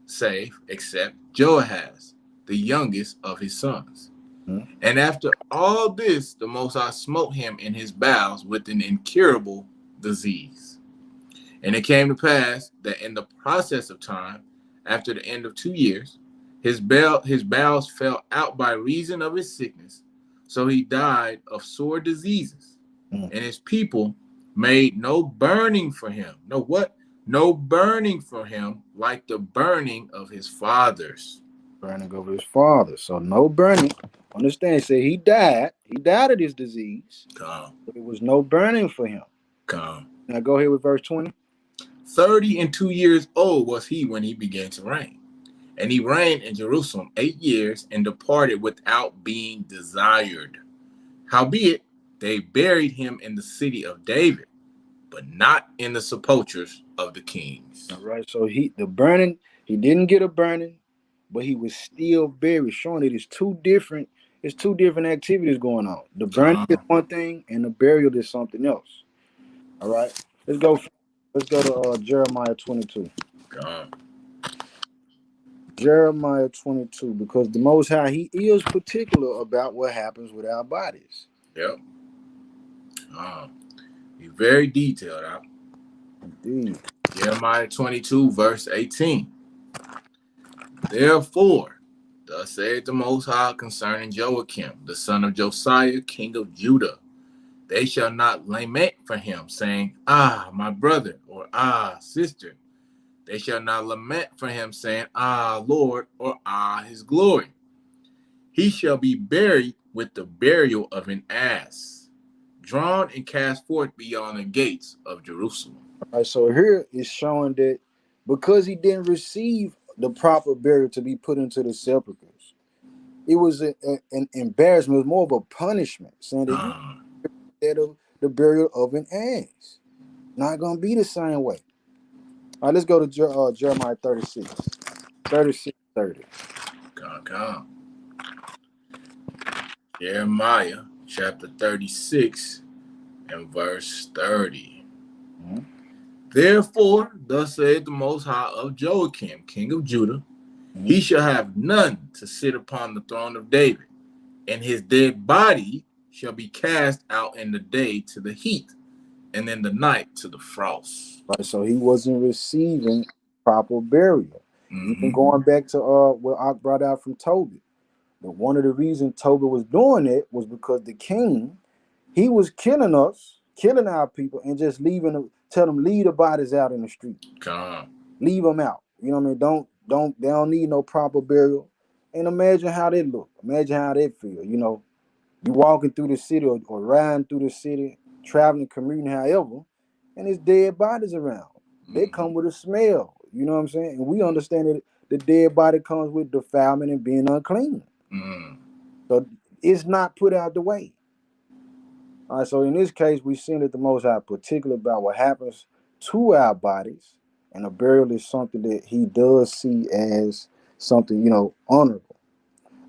save except Joahaz, the youngest of his sons. Mm-hmm. And after all this, the Most High smote him in his bowels with an incurable disease. And it came to pass that in the process of time, after the end of 2 years, his bowels fell out by reason of his sickness. So he died of sore diseases. And his people made no burning for him. No what? No burning for him like the burning of his fathers. Burning over his father. So no burning. Understand, say he died. He died of this disease. Come. But there was no burning for him. Come. Now go ahead with verse 20. 32 years old was he when he began to reign. And he reigned in Jerusalem 8 years and departed without being desired. Howbeit, they buried him in the city of David, but not in the sepulchres of the kings. All right, so he didn't get a burning, but he was still buried, showing it is two different It's two different activities going on. The burning is one thing, and the burial is something else. All right, let's go. Let's go to Jeremiah 22. Jeremiah 22, because the Most High, He is particular about what happens with our bodies. Yep. He's very detailed. Indeed. Jeremiah 22, verse 18. Therefore, thus saith the Most High concerning Joachim, the son of Josiah, king of Judah. They shall not lament for him, saying, Ah, my brother, or Ah, sister. They shall not lament for him, saying, Ah, Lord, or Ah, his glory. He shall be buried with the burial of an ass, drawn and cast forth beyond the gates of Jerusalem. All right, so here is showing that because he didn't receive the proper burial to be put into the sepulchres, it was an embarrassment. It was more of a punishment, saying that you instead of the burial of an ass. Not going to be the same way. All right, let's go to Jeremiah 36. 36:30. Come. Jeremiah chapter 36 and verse 30. Mm-hmm. Therefore, thus saith the Most High of Joachim, king of Judah, he shall have none to sit upon the throne of David, and his dead body shall be cast out in the day to the heat, and in the night to the frost. Right, so he wasn't receiving proper burial. Even going back to what I brought out from Tobit. But one of the reasons Tobit was doing it was because the king, he was killing us, killing our people, and just tell them leave the bodies out in the street. Leave them out. You know what I mean? They don't need no proper burial. And imagine how they look. Imagine how they feel. You know, you walking through the city or riding through the city, traveling, commuting, however, and there's dead bodies around. They come with a smell. You know what I'm saying? And we understand that the dead body comes with defilement and being unclean. So it's not put out the way. All right, so in this case, we see that the Most High particular about what happens to our bodies, and a burial is something that he does see as something, honorable.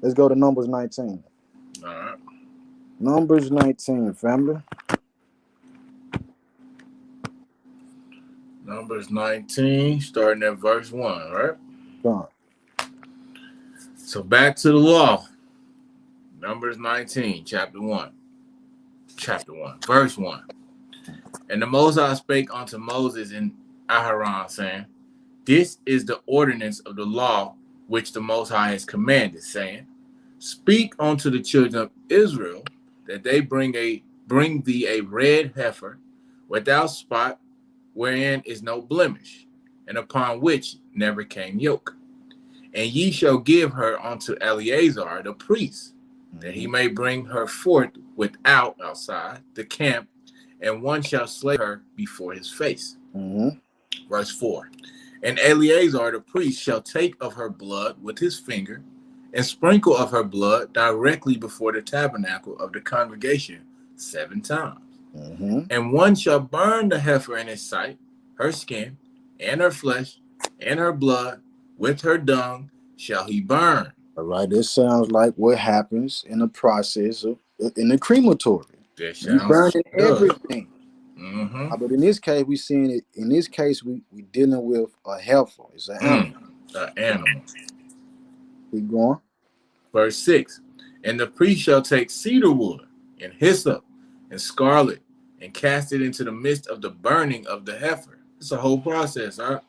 Let's go to Numbers 19. All right. Numbers 19, family. Numbers 19, starting at verse 1, right? Done. So back to the law. Numbers 19, chapter 1, verse 1. And the Most High spake unto Moses and Aharon, saying, This is the ordinance of the law which the Most High has commanded, saying, Speak unto the children of Israel that they bring thee a red heifer without spot, wherein is no blemish, and upon which never came yoke. And ye shall give her unto Eleazar the priest, that he may bring her forth outside the camp, and one shall slay her before his face. Verse 4. And Eleazar the priest shall take of her blood with his finger, and sprinkle of her blood directly before the tabernacle of the congregation 7 times. And one shall burn the heifer in his sight, her skin, and her flesh, and her blood, with her dung shall he burn. All right, this sounds like what happens in the process in the crematory. You burning everything. But in this case, we seeing it. In this case, we dealing with a heifer. It's an animal. An animal. Keep going. Verse 6. And the priest shall take cedar wood and hyssop and scarlet and cast it into the midst of the burning of the heifer. It's a whole process, all right?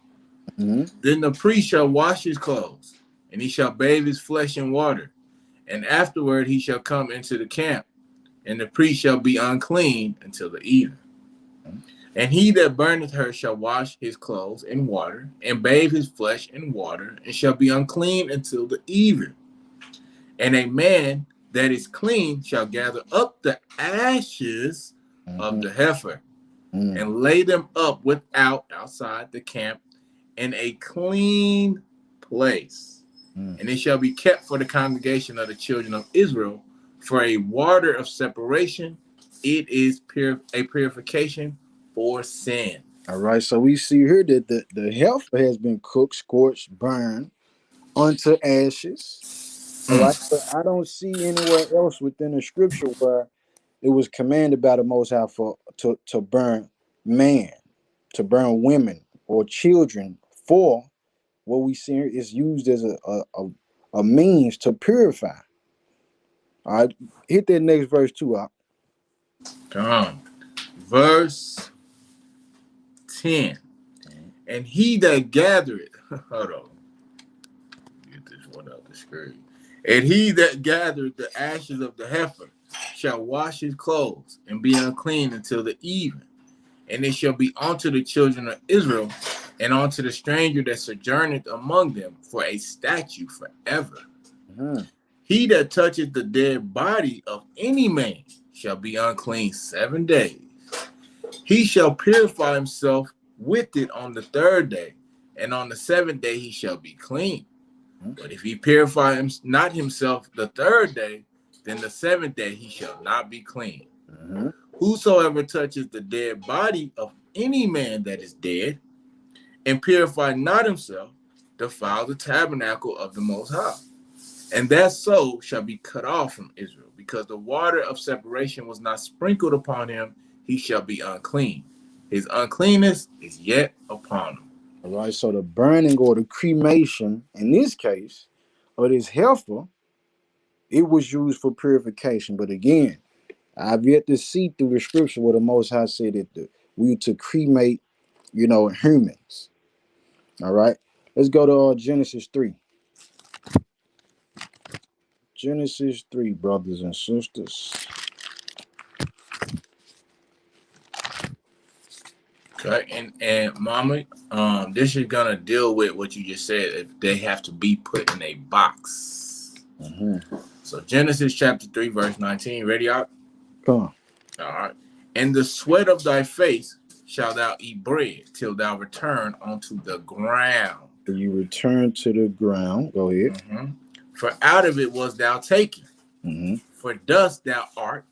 Then the priest shall wash his clothes, and he shall bathe his flesh in water, and afterward he shall come into the camp, and the priest shall be unclean until the evening. And he that burneth her shall wash his clothes in water, and bathe his flesh in water, and shall be unclean until the evening. And a man that is clean shall gather up the ashes of the heifer, and lay them up outside the camp in a clean place. And it shall be kept for the congregation of the children of Israel for a water of separation. It is a purification for sin. All right, so we see here that the heifer has been cooked, scorched, burned unto ashes. All right, but I don't see anywhere else within the scripture where it was commanded by the Most High to burn man, to burn women or children for what we see here is used as a means to purify. All right, hit that next verse too, Op. Come on. Verse 10. And he that gathereth, hold on, get this one out the screen. And he that gathereth the ashes of the heifer shall wash his clothes and be unclean until the even. And it shall be unto the children of Israel and unto the stranger that sojourneth among them for a statute forever. Mm-hmm. He that toucheth the dead body of any man shall be unclean 7 days. He shall purify himself with it on the 3rd day, and on the 7th day he shall be clean. But if he purify not himself the 3rd day, then the 7th day he shall not be clean. Mm-hmm. Whosoever touches the dead body of any man that is dead, and purify not himself, defile the tabernacle of the Most High. And that soul shall be cut off from Israel, because the water of separation was not sprinkled upon him, he shall be unclean. His uncleanness is yet upon him. All right, so the burning or the cremation, in this case, of this heifer, it was used for purification. But again, I've yet to see through the scripture where the Most High said that we to cremate, humans. All right, let's go to Genesis 3. Genesis 3, brothers and sisters. Okay, and Mama, this is gonna deal with what you just said. If they have to be put in a box. Mm-hmm. So Genesis chapter 3, verse 19. Ready out? Come on. All right. In the sweat of thy face shalt thou eat bread till thou return unto the ground. You return to the ground. Go ahead. Mm-hmm. For out of it was thou taken. Mm-hmm. For dust thou art,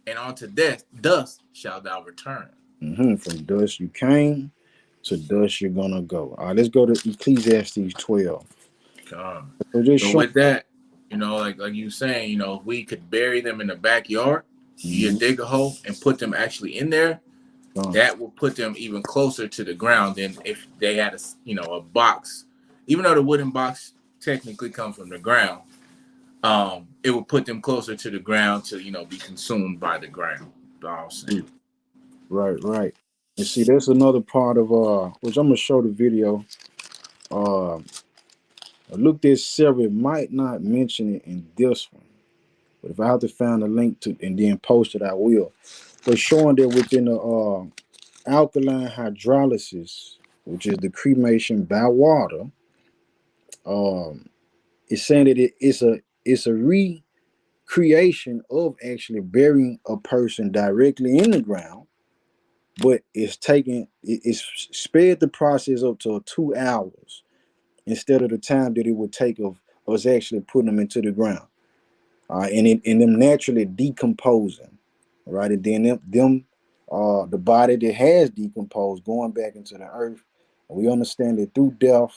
and unto death dust shalt thou return. Mm-hmm. From dust you came, to dust you're gonna go. All right, let's go to Ecclesiastes 12. So with that, like you saying, if we could bury them in the backyard, you dig a hole and put them actually in there, that will put them even closer to the ground than if they had a box. Even though the wooden box technically comes from the ground, it will put them closer to the ground to be consumed by the ground. Right. And see, that's another part of which I'm gonna show the video. I looked at several, it might not mention it in this one, but if I have to find a link to and then post it, I will. But showing that within the alkaline hydrolysis, which is the cremation by water, it's saying that it's a recreation of actually burying a person directly in the ground, but it's sped the process up to 2 hours instead of the time that it would take of us actually putting them into the ground. And them naturally decomposing, right? And then the body that has decomposed going back into the earth. And we understand that through death,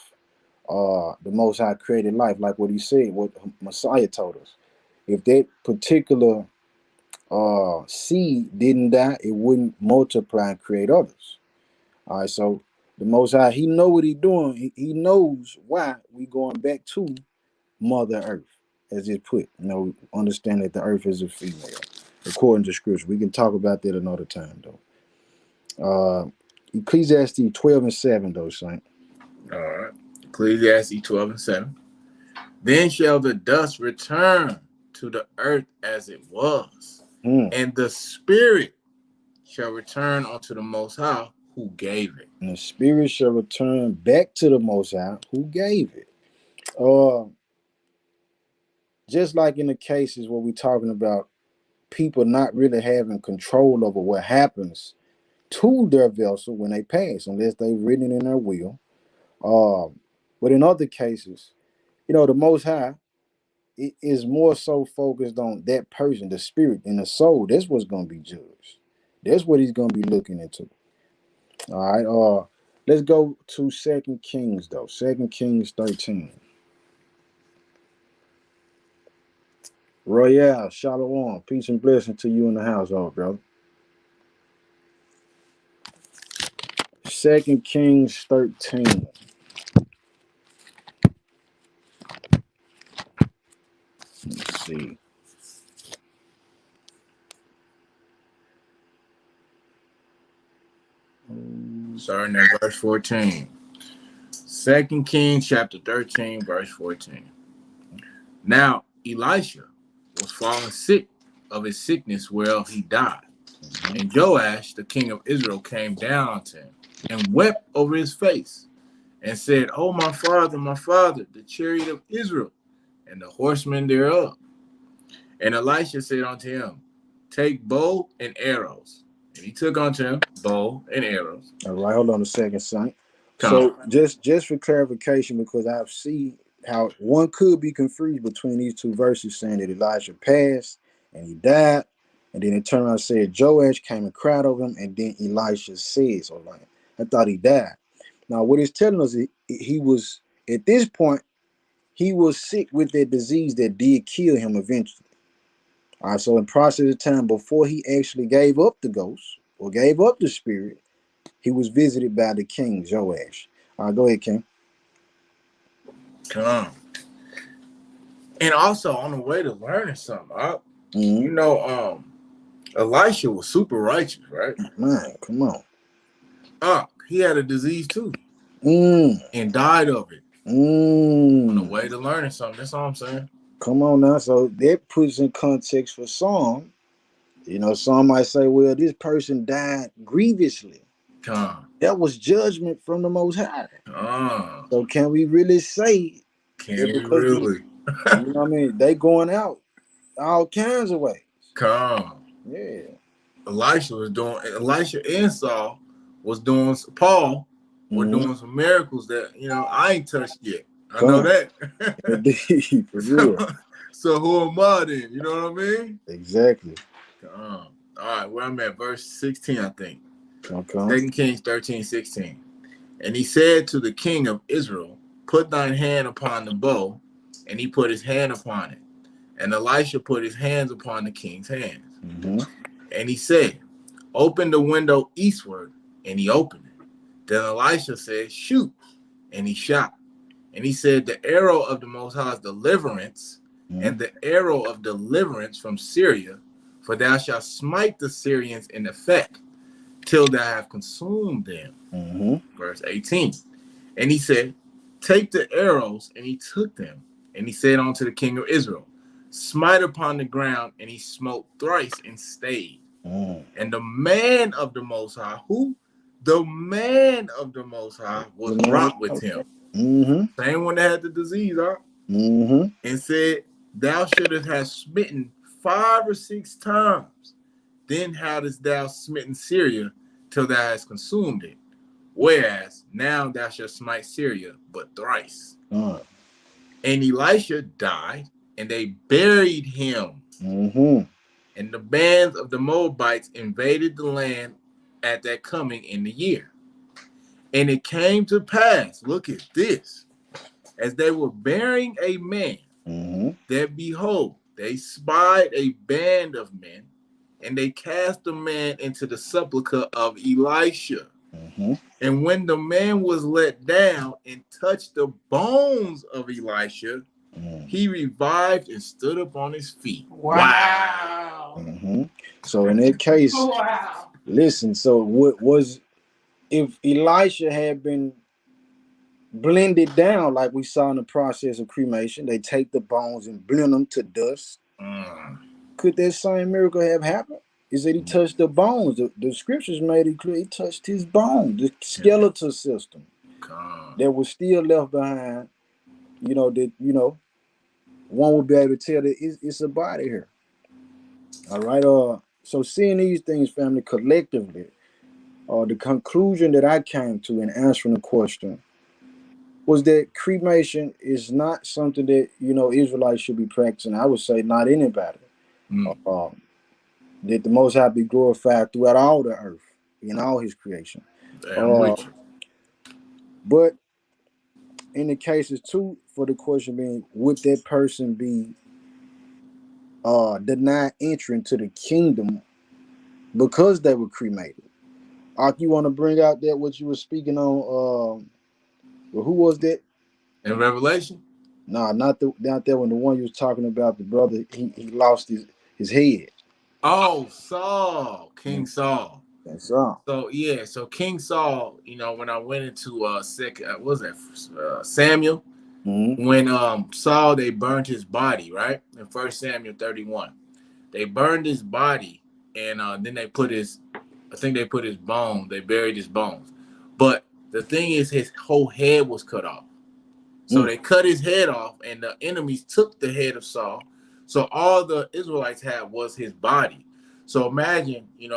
the Most High created life, like what he said, what Messiah told us. If that particular seed didn't die, it wouldn't multiply and create others. All right, so the Most High, he know what he doing. He knows why we going back to Mother Earth, as it put. Understand that the earth is a female, according to scripture. We can talk about that another time, though. Ecclesiastes 12:7, though, Saint. All right. Ecclesiastes 12:7. Then shall the dust return to the earth as it was, and the spirit shall return unto the Most High who gave it. And the spirit shall return back to the Most High who gave it. Just like in the cases where we're talking about people not really having control over what happens to their vessel when they pass, unless they've written it in their will. But in other cases, the Most High is more so focused on that person, the spirit and the soul. That's what's going to be judged. That's what he's going to be looking into. All right. Let's go to 2 Kings, though. 2 Kings 13. Royale, Shalom. Peace and blessing to you in the household, brother. 2 Kings 13. Let's see. Starting at verse 14. 2 Kings chapter 13, verse 14. Now Elisha was fallen sick of his sickness whereof he died. And Joash, the king of Israel, came down unto him and wept over his face and said, O my father, the chariot of Israel and the horsemen thereof. And Elisha said unto him, take bow and arrows. And he took unto him bow and arrows. All right, hold on a second, son. Come. So just for clarification, because I see how one could be confused between these two verses, saying that Elijah passed and he died, and then it turned around and said Joash came and cried over him, and then Elisha said, so like, I thought he died. Now, what it's telling us, he was, at this point, he was sick with that disease that did kill him eventually. All right, so in process of time, before he actually gave up the ghost or gave up the spirit, he was visited by the king, Joash. All right, go ahead, King. Come on. And also on the way to learning something, you know, Elisha was super righteous, right? Man, come on. He had a disease too. And died of it. On the way to learning something. That's all I'm saying. Come on now. So that puts in context for some. You know, some might say, well, this person died grievously. That was judgment from the Most High. So can we really say? Can we really? You know what I mean? They going out all kinds of ways. Yeah. Elisha and Saul was doing, Paul were doing some miracles that, you know, I ain't touched yet. I know that. Indeed, for real. So who am I then? You know what I mean? Exactly. All right, where I'm at, verse 16, I think. Okay. 2 Kings 13, 16. And he said to the king of Israel, put thine hand upon the bow, and he put his hand upon it. And Elisha put his hands upon the king's hands. And he said, open the window eastward, and he opened it. Then Elisha said, shoot, and he shot. And he said, the arrow of the Most High's deliverance, and the arrow of deliverance from Syria, for thou shalt smite the Syrians in effect, till thou have consumed them. Verse 18. And he said, take the arrows, and he took them. And he said unto the king of Israel, smite upon the ground, and he smote thrice and stayed. And the man of the Most High, who? The man of the Most High was wrought with him. Same one that had the disease, and said, thou shouldst have smitten 5 or 6 times. Then hadst thou smitten Syria till thou hast consumed it. Whereas now thou shalt smite Syria but thrice. And Elisha died, and they buried him. And the bands of the Moabites invaded the land at that coming in the year. And it came to pass, look at this, as they were burying a man, that behold, they spied a band of men, and they cast the man into the sepulchre of Elisha. And when the man was let down and touched the bones of Elisha, he revived and stood up on his feet. Wow. So in that case, listen, so what was, if Elisha had been blended down like we saw in the process of cremation, they take the bones and blend them to dust. Could that same miracle have happened? Is that he touched the bones? The scriptures made it clear he touched his bones, the skeletal system that was still left behind. You know, that, you know, one would be able to tell that it's a body here. All right. So seeing these things, family, collectively, the conclusion that I came to in answering the question was that cremation is not something that, you know, Israelites should be practicing. I would say not anybody. That the Most High be glorified throughout all the earth, in all his creation. But in the cases too, for the question being, would that person be denied entry into the kingdom because they were cremated. Ak, you want to bring out that what you were speaking on? Well, who was that? In Revelation? Nah, not that one. The one you was talking about, the brother, he lost his head. Oh, Saul, King Saul. That's all. So yeah, so King Saul, when I went into second, what was that Samuel? Mm-hmm. When Saul, they burned his body, right? In 1 Samuel 31. They burned his body, and then they put his, I think they put his bones, they buried his bones. But the thing is, his whole head was cut off. So they cut his head off, and the enemies took the head of Saul. So all the Israelites had was his body. So imagine, we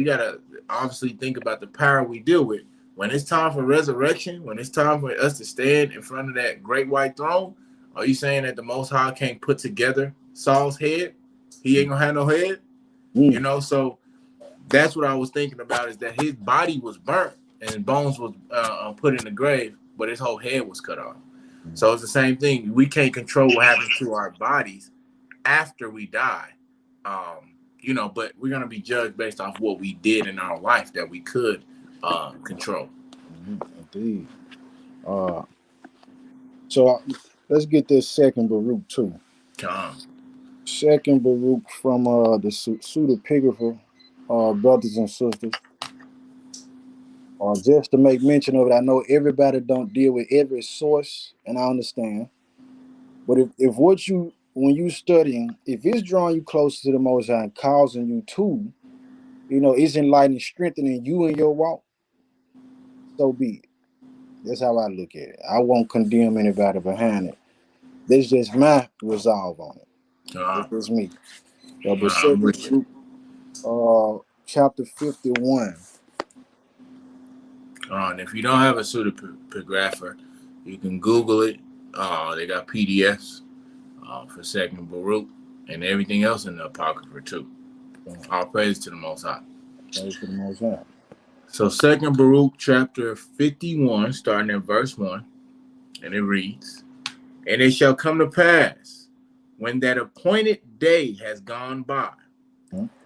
got to obviously think about the power we deal with. When it's time for resurrection, when it's time for us to stand in front of that great white throne, are you saying that the Most High can't put together Saul's head? He ain't going to have no head? So that's what I was thinking about, is that his body was burnt and bones was put in the grave, but his whole head was cut off. So it's the same thing. We can't control what happens to our bodies after we die. But we're going to be judged based off what we did in our life that we could control. Indeed. So let's get this second Baruch too. Second Baruch from the pseudepigrapher, brothers and sisters. Just to make mention of it, I know everybody don't deal with every source, and I understand. But if when you studying, if it's drawing you closer to the Most High and causing you to, it's enlightening, strengthening you in your walk, so be it. That's how I look at it. I won't condemn anybody behind it. That's just my resolve on it. That's just me. But second Baruch, chapter 51. And if you don't have a pseudepigrapher, you can Google it. They got PDFs for Second Baruch and everything else in the Apocrypha too. All praise to the Most High. Praise to the Most High. So Second Baruch chapter 51, starting at verse 1, and it reads, "And it shall come to pass, when that appointed day has gone by,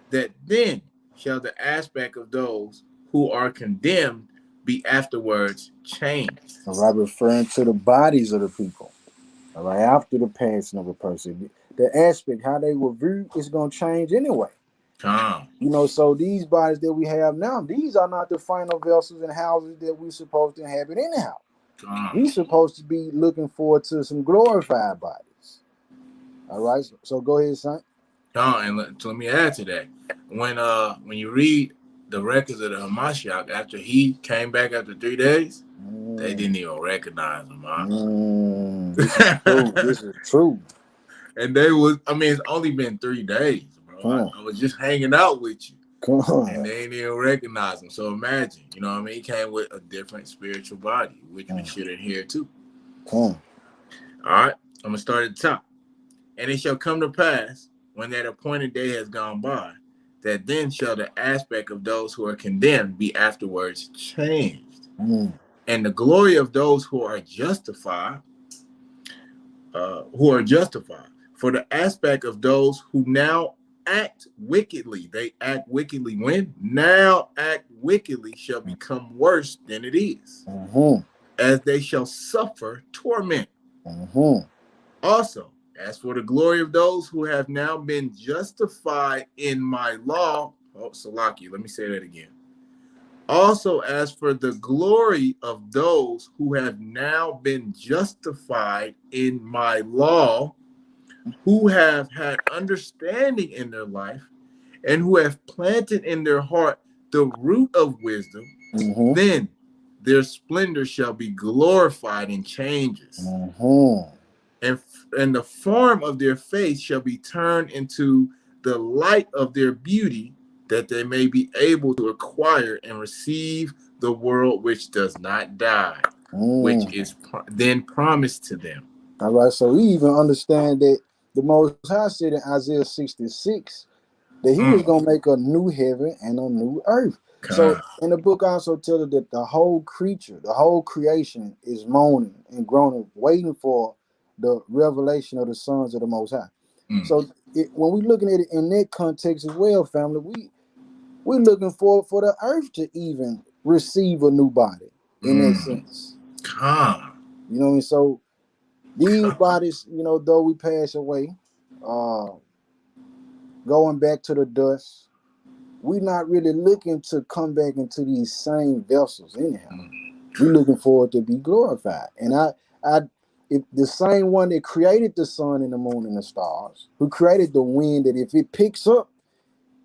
that then shall the aspect of those who are condemned be afterwards changed." All right, referring to the bodies of the people. All right, after the passing of a person, the aspect how they were viewed is going to change anyway. So these bodies that we have now, these are not the final vessels and houses that we're supposed to inhabit anyhow. We're supposed to be looking forward to some glorified bodies. All right, so go ahead, son. And let me add to that. When you read the records of the Hamashiach, after he came back after 3 days, they didn't even recognize him. This is true. And it's only been 3 days, bro. I was just hanging out with you. And they didn't even recognize him. So imagine, he came with a different spiritual body, which we should adhere to. All right, I'm going to start at the top. "And it shall come to pass, when that appointed day has gone by, that then shall the aspect of those who are condemned be afterwards changed. And the glory of those who are justified, for the aspect of those who now act wickedly." They act wickedly when? Now act wickedly shall become worse than it is, as they shall suffer torment. Also, as for the glory of those who have now been justified in my law. Oh, Salaki, let me say that again. Also, as for the glory of those who have now been justified in my law, who have had understanding in their life, and who have planted in their heart the root of wisdom, then their splendor shall be glorified in changes. And the form of their face shall be turned into the light of their beauty, that they may be able to acquire and receive the world which does not die, which is then promised to them. All right, so we even understand that the Most High said in Isaiah 66 that he was going to make a new heaven and a new earth. So in the book also tells us that the whole creature, the whole creation is moaning and groaning, waiting for the revelation of the sons of the Most High. So when we looking at it in that context as well, family, we're looking for the earth to even receive a new body in that sense. Come. You know what I mean? So these bodies, though we pass away, going back to the dust, we're not really looking to come back into these same vessels anyhow. We're looking for it to be glorified. And if the same one that created the sun and the moon and the stars, who created the wind, that if it picks up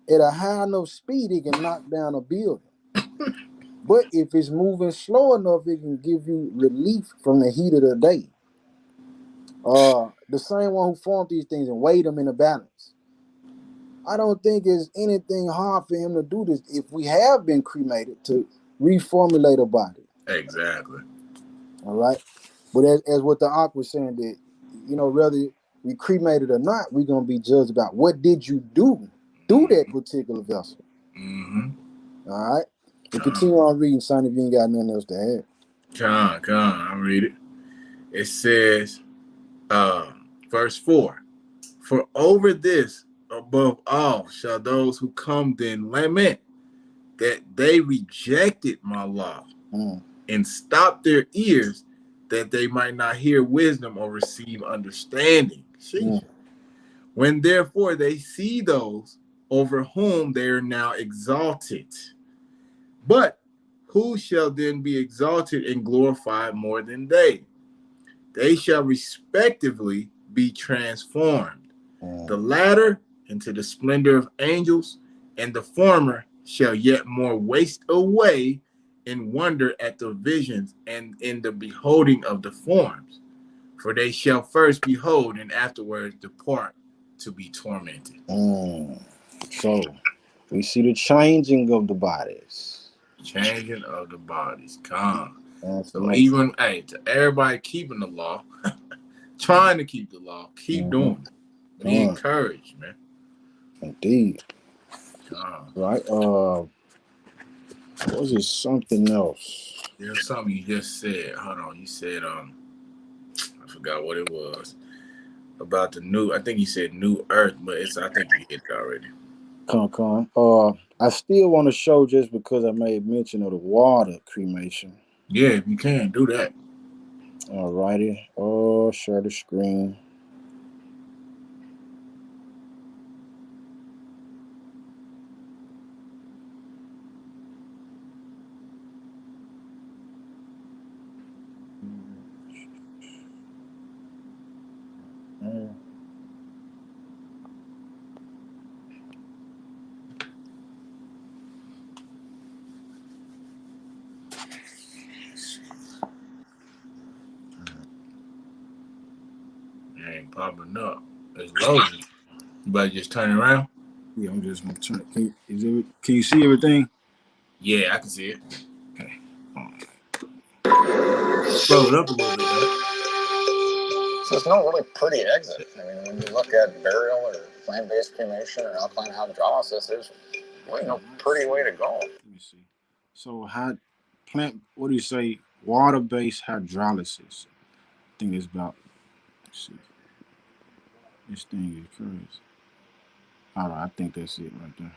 at a high enough speed, it can knock down a building. But if it's moving slow enough, it can give you relief from the heat of the day. The same one who formed these things and weighed them in a balance. I don't think it's anything hard for him to do this if we have been cremated, to reformulate a body. Exactly. All right. But as what the Ark was saying, that, whether we cremated or not, we're going to be judged about what did you do through that particular vessel. Mm-hmm. All right. But continue on reading, son, if you ain't got nothing else to add. Come on, I'll read it. It says, verse 4, for over this above all shall those who come then lament, that they rejected my law and stopped their ears, that they might not hear wisdom or receive understanding. When therefore they see those over whom they are now exalted. But who shall then be exalted and glorified more than they? They shall respectively be transformed, the latter into the splendor of angels, and the former shall yet more waste away in wonder at the visions and in the beholding of the forms. For they shall first behold and afterwards depart to be tormented. So we see the changing of the bodies. Changing of the bodies. Come. So Nice. even, to everybody keeping the law, trying to keep the law, keep doing it. Be encouraged, man. Indeed. Right. Was it something else? There's something you just said. Hold on. You said, I forgot what it was. About the new, I think you said new earth, but I think you hit it already. I still want to show, just because I made mention of the water cremation. Yeah, if you can, do that. All righty. Share the screen. It ain't popping up. It's loading. You better just turn it around. Yeah, I'm just gonna turn. Can you see everything? Yeah, I can see it. Okay. Scroll it up a little bit, though. So there's no really pretty exit. I mean, when you look at burial or flame-based cremation or alkaline hydrolysis, there's really no pretty way to go. Let me see. So what do you say? Water-based hydrolysis. I think it's about. Let's see. This thing is crazy. All right, I think that's it right there.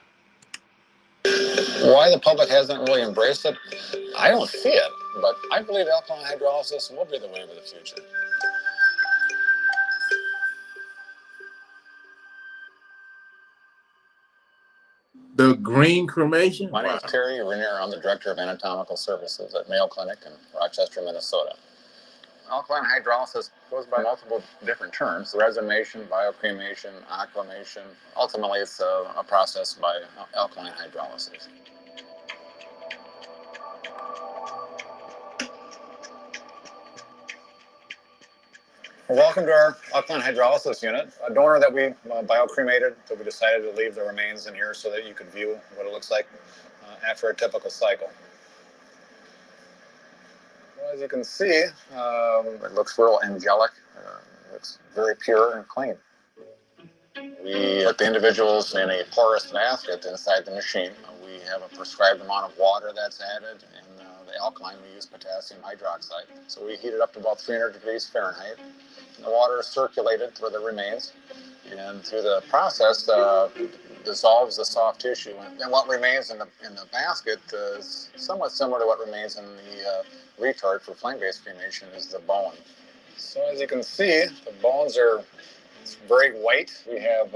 Why the public hasn't really embraced it, I don't see it. But I believe alkaline hydrolysis will be the wave of the future. The green cremation? My name is Terry Rainier. I'm the Director of Anatomical Services at Mayo Clinic in Rochester, Minnesota. Alkaline hydrolysis goes by multiple different terms: resumation, biocremation, acclimation. Ultimately, it's a process by alkaline hydrolysis. Welcome to our alkaline hydrolysis unit. A donor that we biocremated, that we decided to leave the remains in here so that you could view what it looks like after a typical cycle. Well, as you can see, it looks real angelic. It's very pure and clean. We put the individuals in a porous basket inside the machine. We have a prescribed amount of water that's added, and the alkaline, we use potassium hydroxide. So we heat it up to about 300 degrees Fahrenheit. The water is circulated through the remains, and through the process dissolves the soft tissue. And what remains in the basket is somewhat similar to what remains in the retort for flame-based cremation is the bone. So as you can see, the bones are very white. We have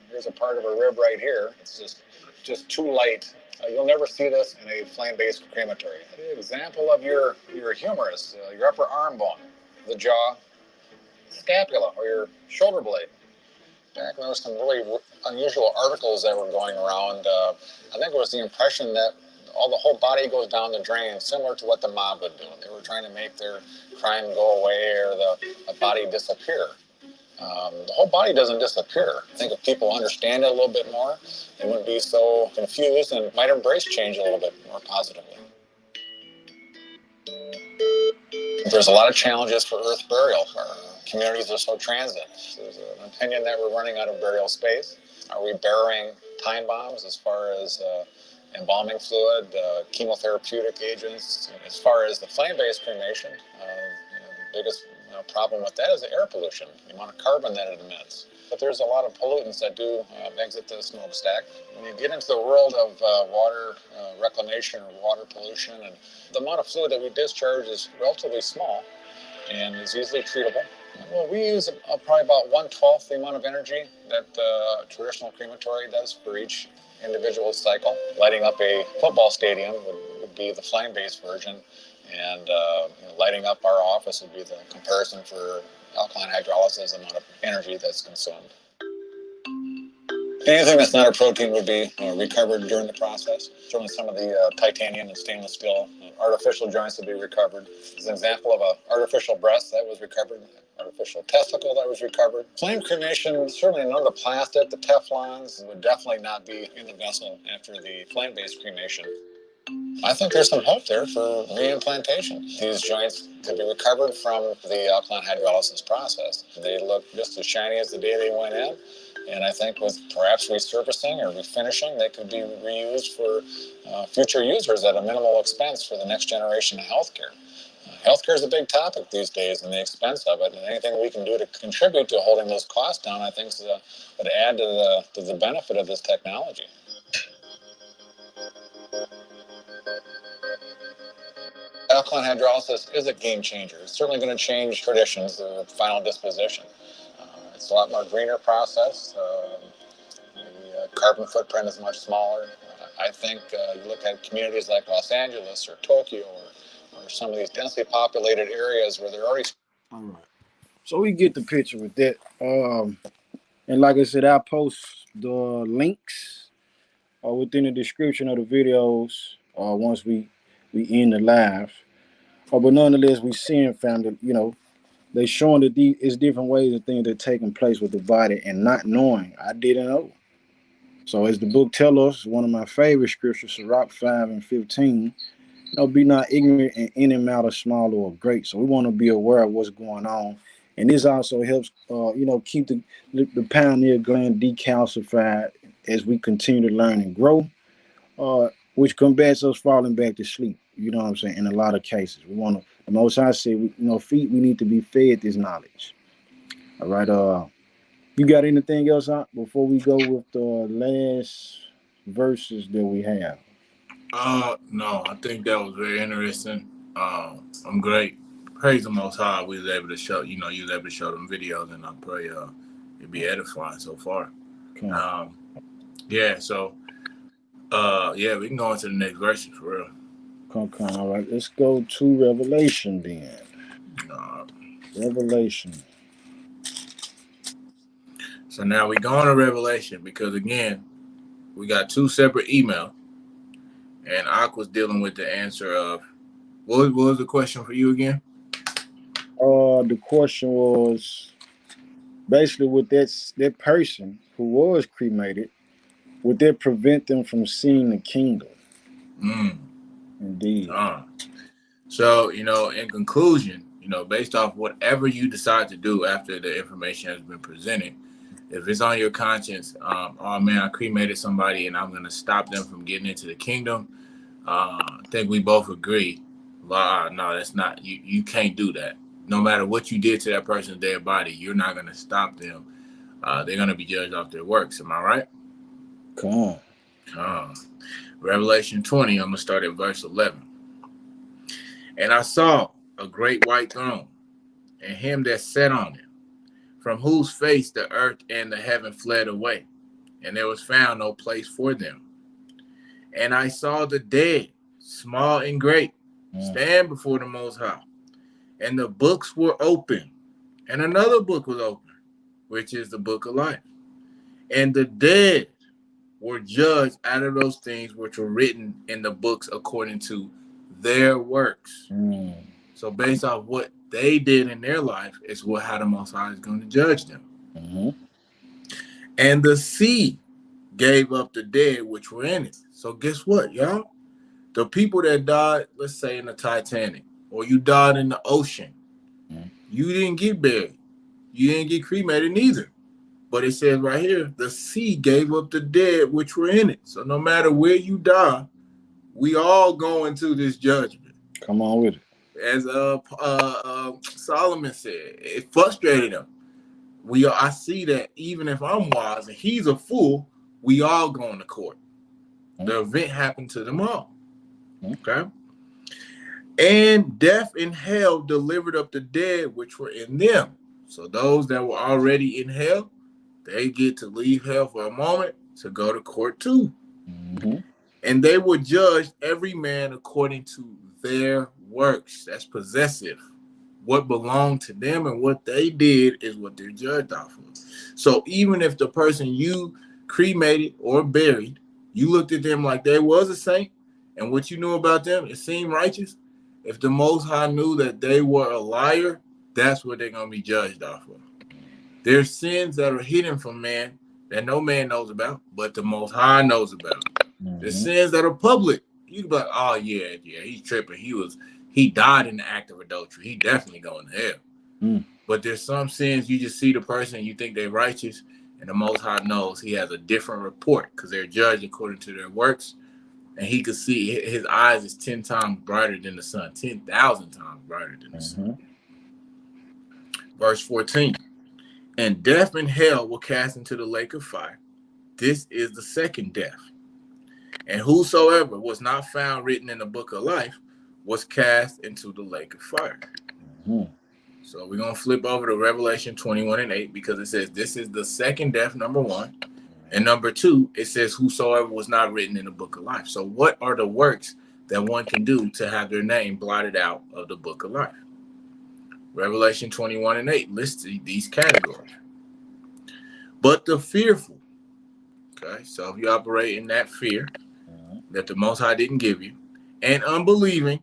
here's a part of a rib right here. It's just too light. You'll never see this in a flame-based crematory. The example of your humerus, your upper arm bone, the jaw, scapula, or your shoulder blade. Back when there was some really unusual articles that were going around, I think it was the impression that the whole body goes down the drain, similar to what the mob would do. They were trying to make their crime go away or the body disappear. The whole body doesn't disappear. I think if people understand it a little bit more, they wouldn't be so confused and might embrace change a little bit more positively. There's a lot of challenges for earth burial. Our communities are so transient. There's an opinion that we're running out of burial space. Are we burying time bombs as far as embalming fluid, chemotherapeutic agents? As far as the flame-based cremation, the biggest problem with that is the air pollution, the amount of carbon that it emits. But there's a lot of pollutants that do exit the smokestack. When you get into the world of water reclamation or water pollution, and the amount of fluid that we discharge is relatively small and is easily treatable. Well, we use probably about 1/12 the amount of energy that a traditional crematory does for each individual cycle. Lighting up a football stadium would be the flame-based version, and lighting up our office would be the comparison for alkaline hydrolysis, the amount of energy that's consumed. Anything that's not a protein would be recovered during the process. Certainly some of the titanium and stainless steel artificial joints would be recovered. As an example of an artificial breast that was recovered, artificial testicle that was recovered. Flame cremation, certainly none of the plastic, the Teflons would definitely not be in the vessel after the flame-based cremation. I think there's some hope there for reimplantation. These joints could be recovered from the alkaline hydrolysis process. They look just as shiny as the day they went in. And I think with perhaps resurfacing or refinishing, they could be reused for future users at a minimal expense for the next generation of healthcare. Healthcare is a big topic these days and the expense of it. And anything we can do to contribute to holding those costs down, I think, would add to the benefit of this technology. Alkaline hydrolysis is a game changer. It's certainly going to change traditions, the final disposition. It's a lot more greener process. The carbon footprint is much smaller. I think you look at communities like Los Angeles or Tokyo or some of these densely populated areas where they're already... All right. So we get the picture with that. And like I said, I'll post the links within the description of the videos once we end the live. But nonetheless, we seeing, family, they showing that it's different ways of things that are taking place with the body and not knowing. I didn't know. So as the book tells us, one of my favorite scriptures, Sirach 5:15, be not ignorant in any matter, small or great. So we want to be aware of what's going on. And this also helps, keep the pineal gland decalcified as we continue to learn and grow, which combats us falling back to sleep. You know what I'm saying? In a lot of cases, we want to. The Most High said, we need to be fed this knowledge. All right. You got anything else before we go with the last verses that we have? No, I think that was very interesting. I'm great. Praise the Most High. We was able to show, you was able to show them videos, and I pray it'd be edifying so far. Okay. Yeah. So, we can go into the next verse for real. Okay. All right. Let's go to Revelation then. Revelation. So now we go on to Revelation because again, we got two separate emails, and Ak was dealing with the answer of what was the question for you again? The question was basically, would that person who was cremated, would that prevent them from seeing the kingdom? Indeed. So, in conclusion, based off whatever you decide to do after the information has been presented, if it's on your conscience, oh man, I cremated somebody and I'm going to stop them from getting into the kingdom, I think we both agree, no, that's not, you can't do that. No matter what you did to that person's dead body, you're not going to stop them They're going to be judged off their works. Am I right? Come on. Revelation 20, I'm going to start at verse 11. And I saw a great white throne, and him that sat on it, from whose face the earth and the heaven fled away, and there was found no place for them. And I saw the dead, small and great, stand before the Most High. And the books were open, and another book was open, which is the book of life. And the dead were judged out of those things which were written in the books according to their works. So based off what they did in their life is how the Most High is going to judge them. And the sea gave up the dead which were in it. So guess what, y'all? The people that died, let's say in the Titanic, or you died in the ocean, you didn't get buried. You didn't get cremated neither. But it says right here, the sea gave up the dead which were in it. So no matter where you die, we all go into this judgment. on with it. As Solomon said, it frustrated him. I see that even if I'm wise and he's a fool, we all go into court. The event happened to them all. Okay. And death and hell delivered up the dead which were in them. So those that were already in hell, they get to leave hell for a moment to go to court too. And they were judged every man according to their works. That's possessive. What belonged to them and what they did is what they're judged off of. So even if the person you cremated or buried, you looked at them like they was a saint, and what you knew about them, it seemed righteous. If the Most High knew that they were a liar, that's what they're going to be judged off of. There's sins that are hidden from man that no man knows about, but the Most High knows about. There's sins that are public. You can be like, oh, yeah, he's tripping. He died in the act of adultery. He definitely going to hell. But there's some sins you just see the person and you think they're righteous, and the Most High knows he has a different report because they're judged according to their works. And he could see his eyes is 10 times brighter than the sun, 10,000 times brighter than the sun. Verse 14. And death and hell were cast into the lake of fire. This is the second death. And whosoever was not found written in the book of life was cast into the lake of fire. So we're going to flip over to Revelation 21:8 because it says this is the second death, number 1. And number 2, it says whosoever was not written in the book of life. So what are the works that one can do to have their name blotted out of the book of life? Revelation 21:8 lists these categories. But the fearful, okay, so if you operate in that fear that the Most High didn't give you, and unbelieving,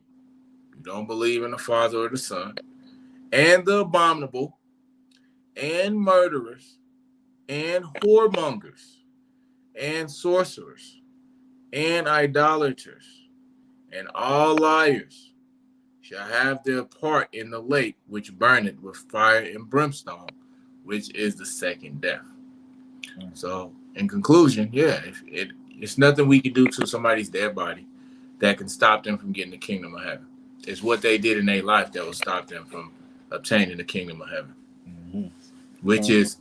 you don't believe in the Father or the Son, and the abominable, and murderers, and whoremongers, and sorcerers, and idolaters, and all liars shall have their part in the lake which burneth with fire and brimstone, which is the second death. So, in conclusion, it's nothing we can do to somebody's dead body that can stop them from getting the kingdom of heaven. It's what they did in their life that will stop them from obtaining the kingdom of heaven, which is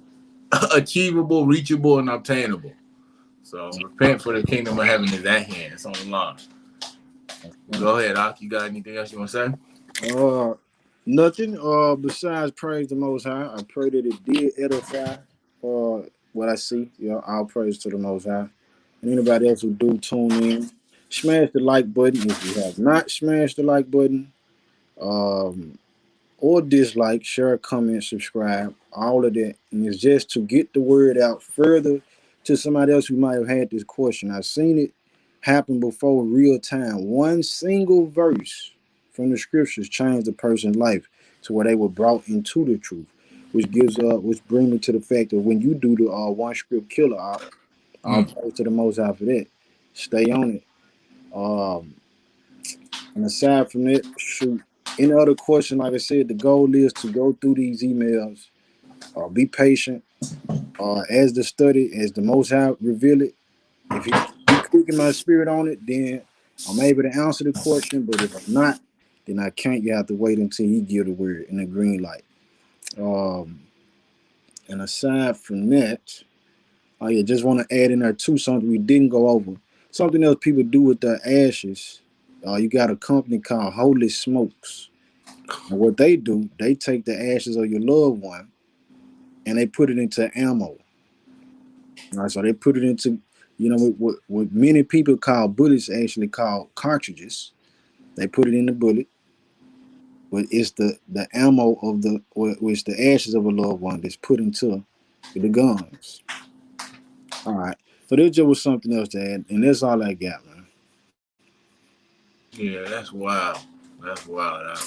achievable, reachable, and obtainable. So repent, for the kingdom of heaven is at hand. It's on the line. Go ahead, Ak. You got anything else you want to say? Nothing. Besides praise the Most High. I pray that it did edify what I see. All praise to the Most High. And anybody else who do tune in, smash the like button. If you have not smashed the like button, or dislike, share, comment, subscribe, all of that. And it's just to get the word out further to somebody else who might have had this question. I've seen it happen before, real time. One single verse from the scriptures changed a person's life to where they were brought into the truth, which brings me to the fact that when you do the one script killer, I'll praise to the Most High for that. Stay on it. And aside from that, shoot. Any other question, like I said, the goal is to go through these emails, be patient, as the Most High reveal it. If he quicken my spirit on it, then I'm able to answer the question. But if I'm not, then I can't. You have to wait until he give the word in the green light. And aside from that, oh yeah, just want to add in there too something we didn't go over. Something else people do with their ashes. You got a company called Holy Smokes. And what they do, they take the ashes of your loved one and they put it into ammo. All right, so they put it into, what many people call bullets, actually called cartridges. They put it in the bullet, but it's the ammo of or it's the ashes of a loved one that's put into the guns. All right, so there just was something else to add, and that's all I got, man. Yeah, that's wild. That's wild.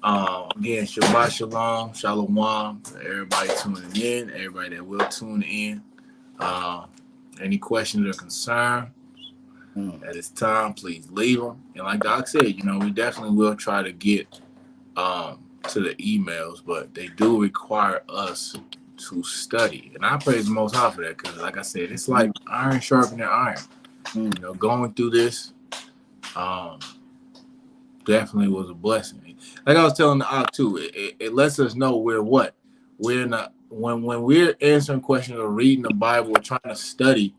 Again, Shabbat Shalom, Shalom, to everybody tuning in, everybody that will tune in. Any questions or concerns at this time, please leave them. And like Doc said, we definitely will try to get to the emails, but they do require us to study. And I praise the Most High for that because, like I said, it's like iron sharpening iron. Going through this definitely was a blessing. Like I was telling the Ock too, it lets us know we're not when we're answering questions or reading the Bible or trying to study.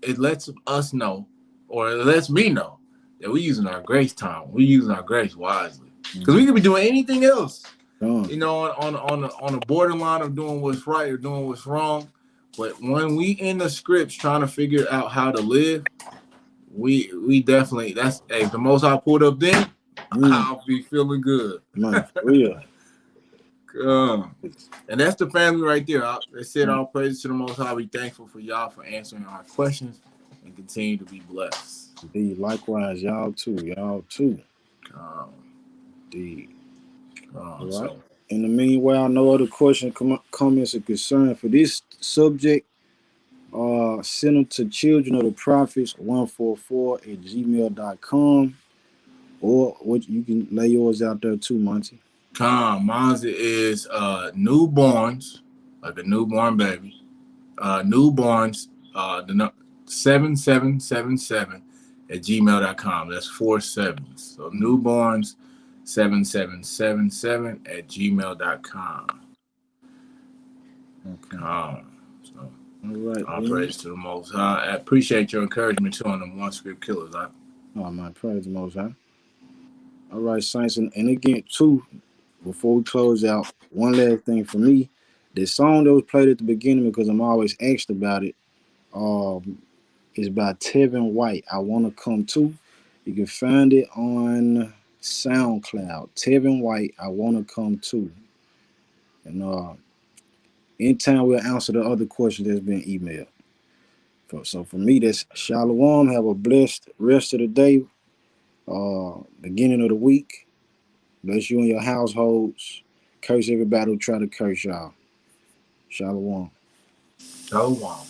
It lets us know, or it lets me know, that we're using our grace time. We're using our grace wisely, because we could be doing anything else, on the borderline of doing what's right or doing what's wrong. But when we in the scripts trying to figure out how to live, we definitely, if the Most High pulled up then, I'll be feeling good. Man, for real. And that's the family right there. They said all praise to the Most High. We thankful for y'all for answering our questions and continue to be blessed. Indeed, likewise, y'all too. Indeed. All right. So, in the meanwhile, no other questions, comments, or concern for this subject, send them to children of the prophets 144@gmail.com, or what you can lay yours out there too, Monty. Mine is newborns, like a newborn baby. Newborns, the 7777 @gmail.com. That's 4 7s. So newborns 7777 @gmail.com. Okay. So all right. All praise to the Most High. I appreciate your encouragement too on them one script killers. Oh, my praise the Most High. All right, Saints, and again too, before we close out, one last thing for me. The song that was played at the beginning, because I'm always asked about it, is by Tevin White. I Want to Come Too. You can find it on SoundCloud. Tevin White, I Want to Come Too. And anytime we'll answer the other questions that's been emailed. So for me, that's Shalom. Have a blessed rest of the day. Beginning of the week. Bless you and your households. Curse everybody who try to curse y'all. Shalom. Shalom.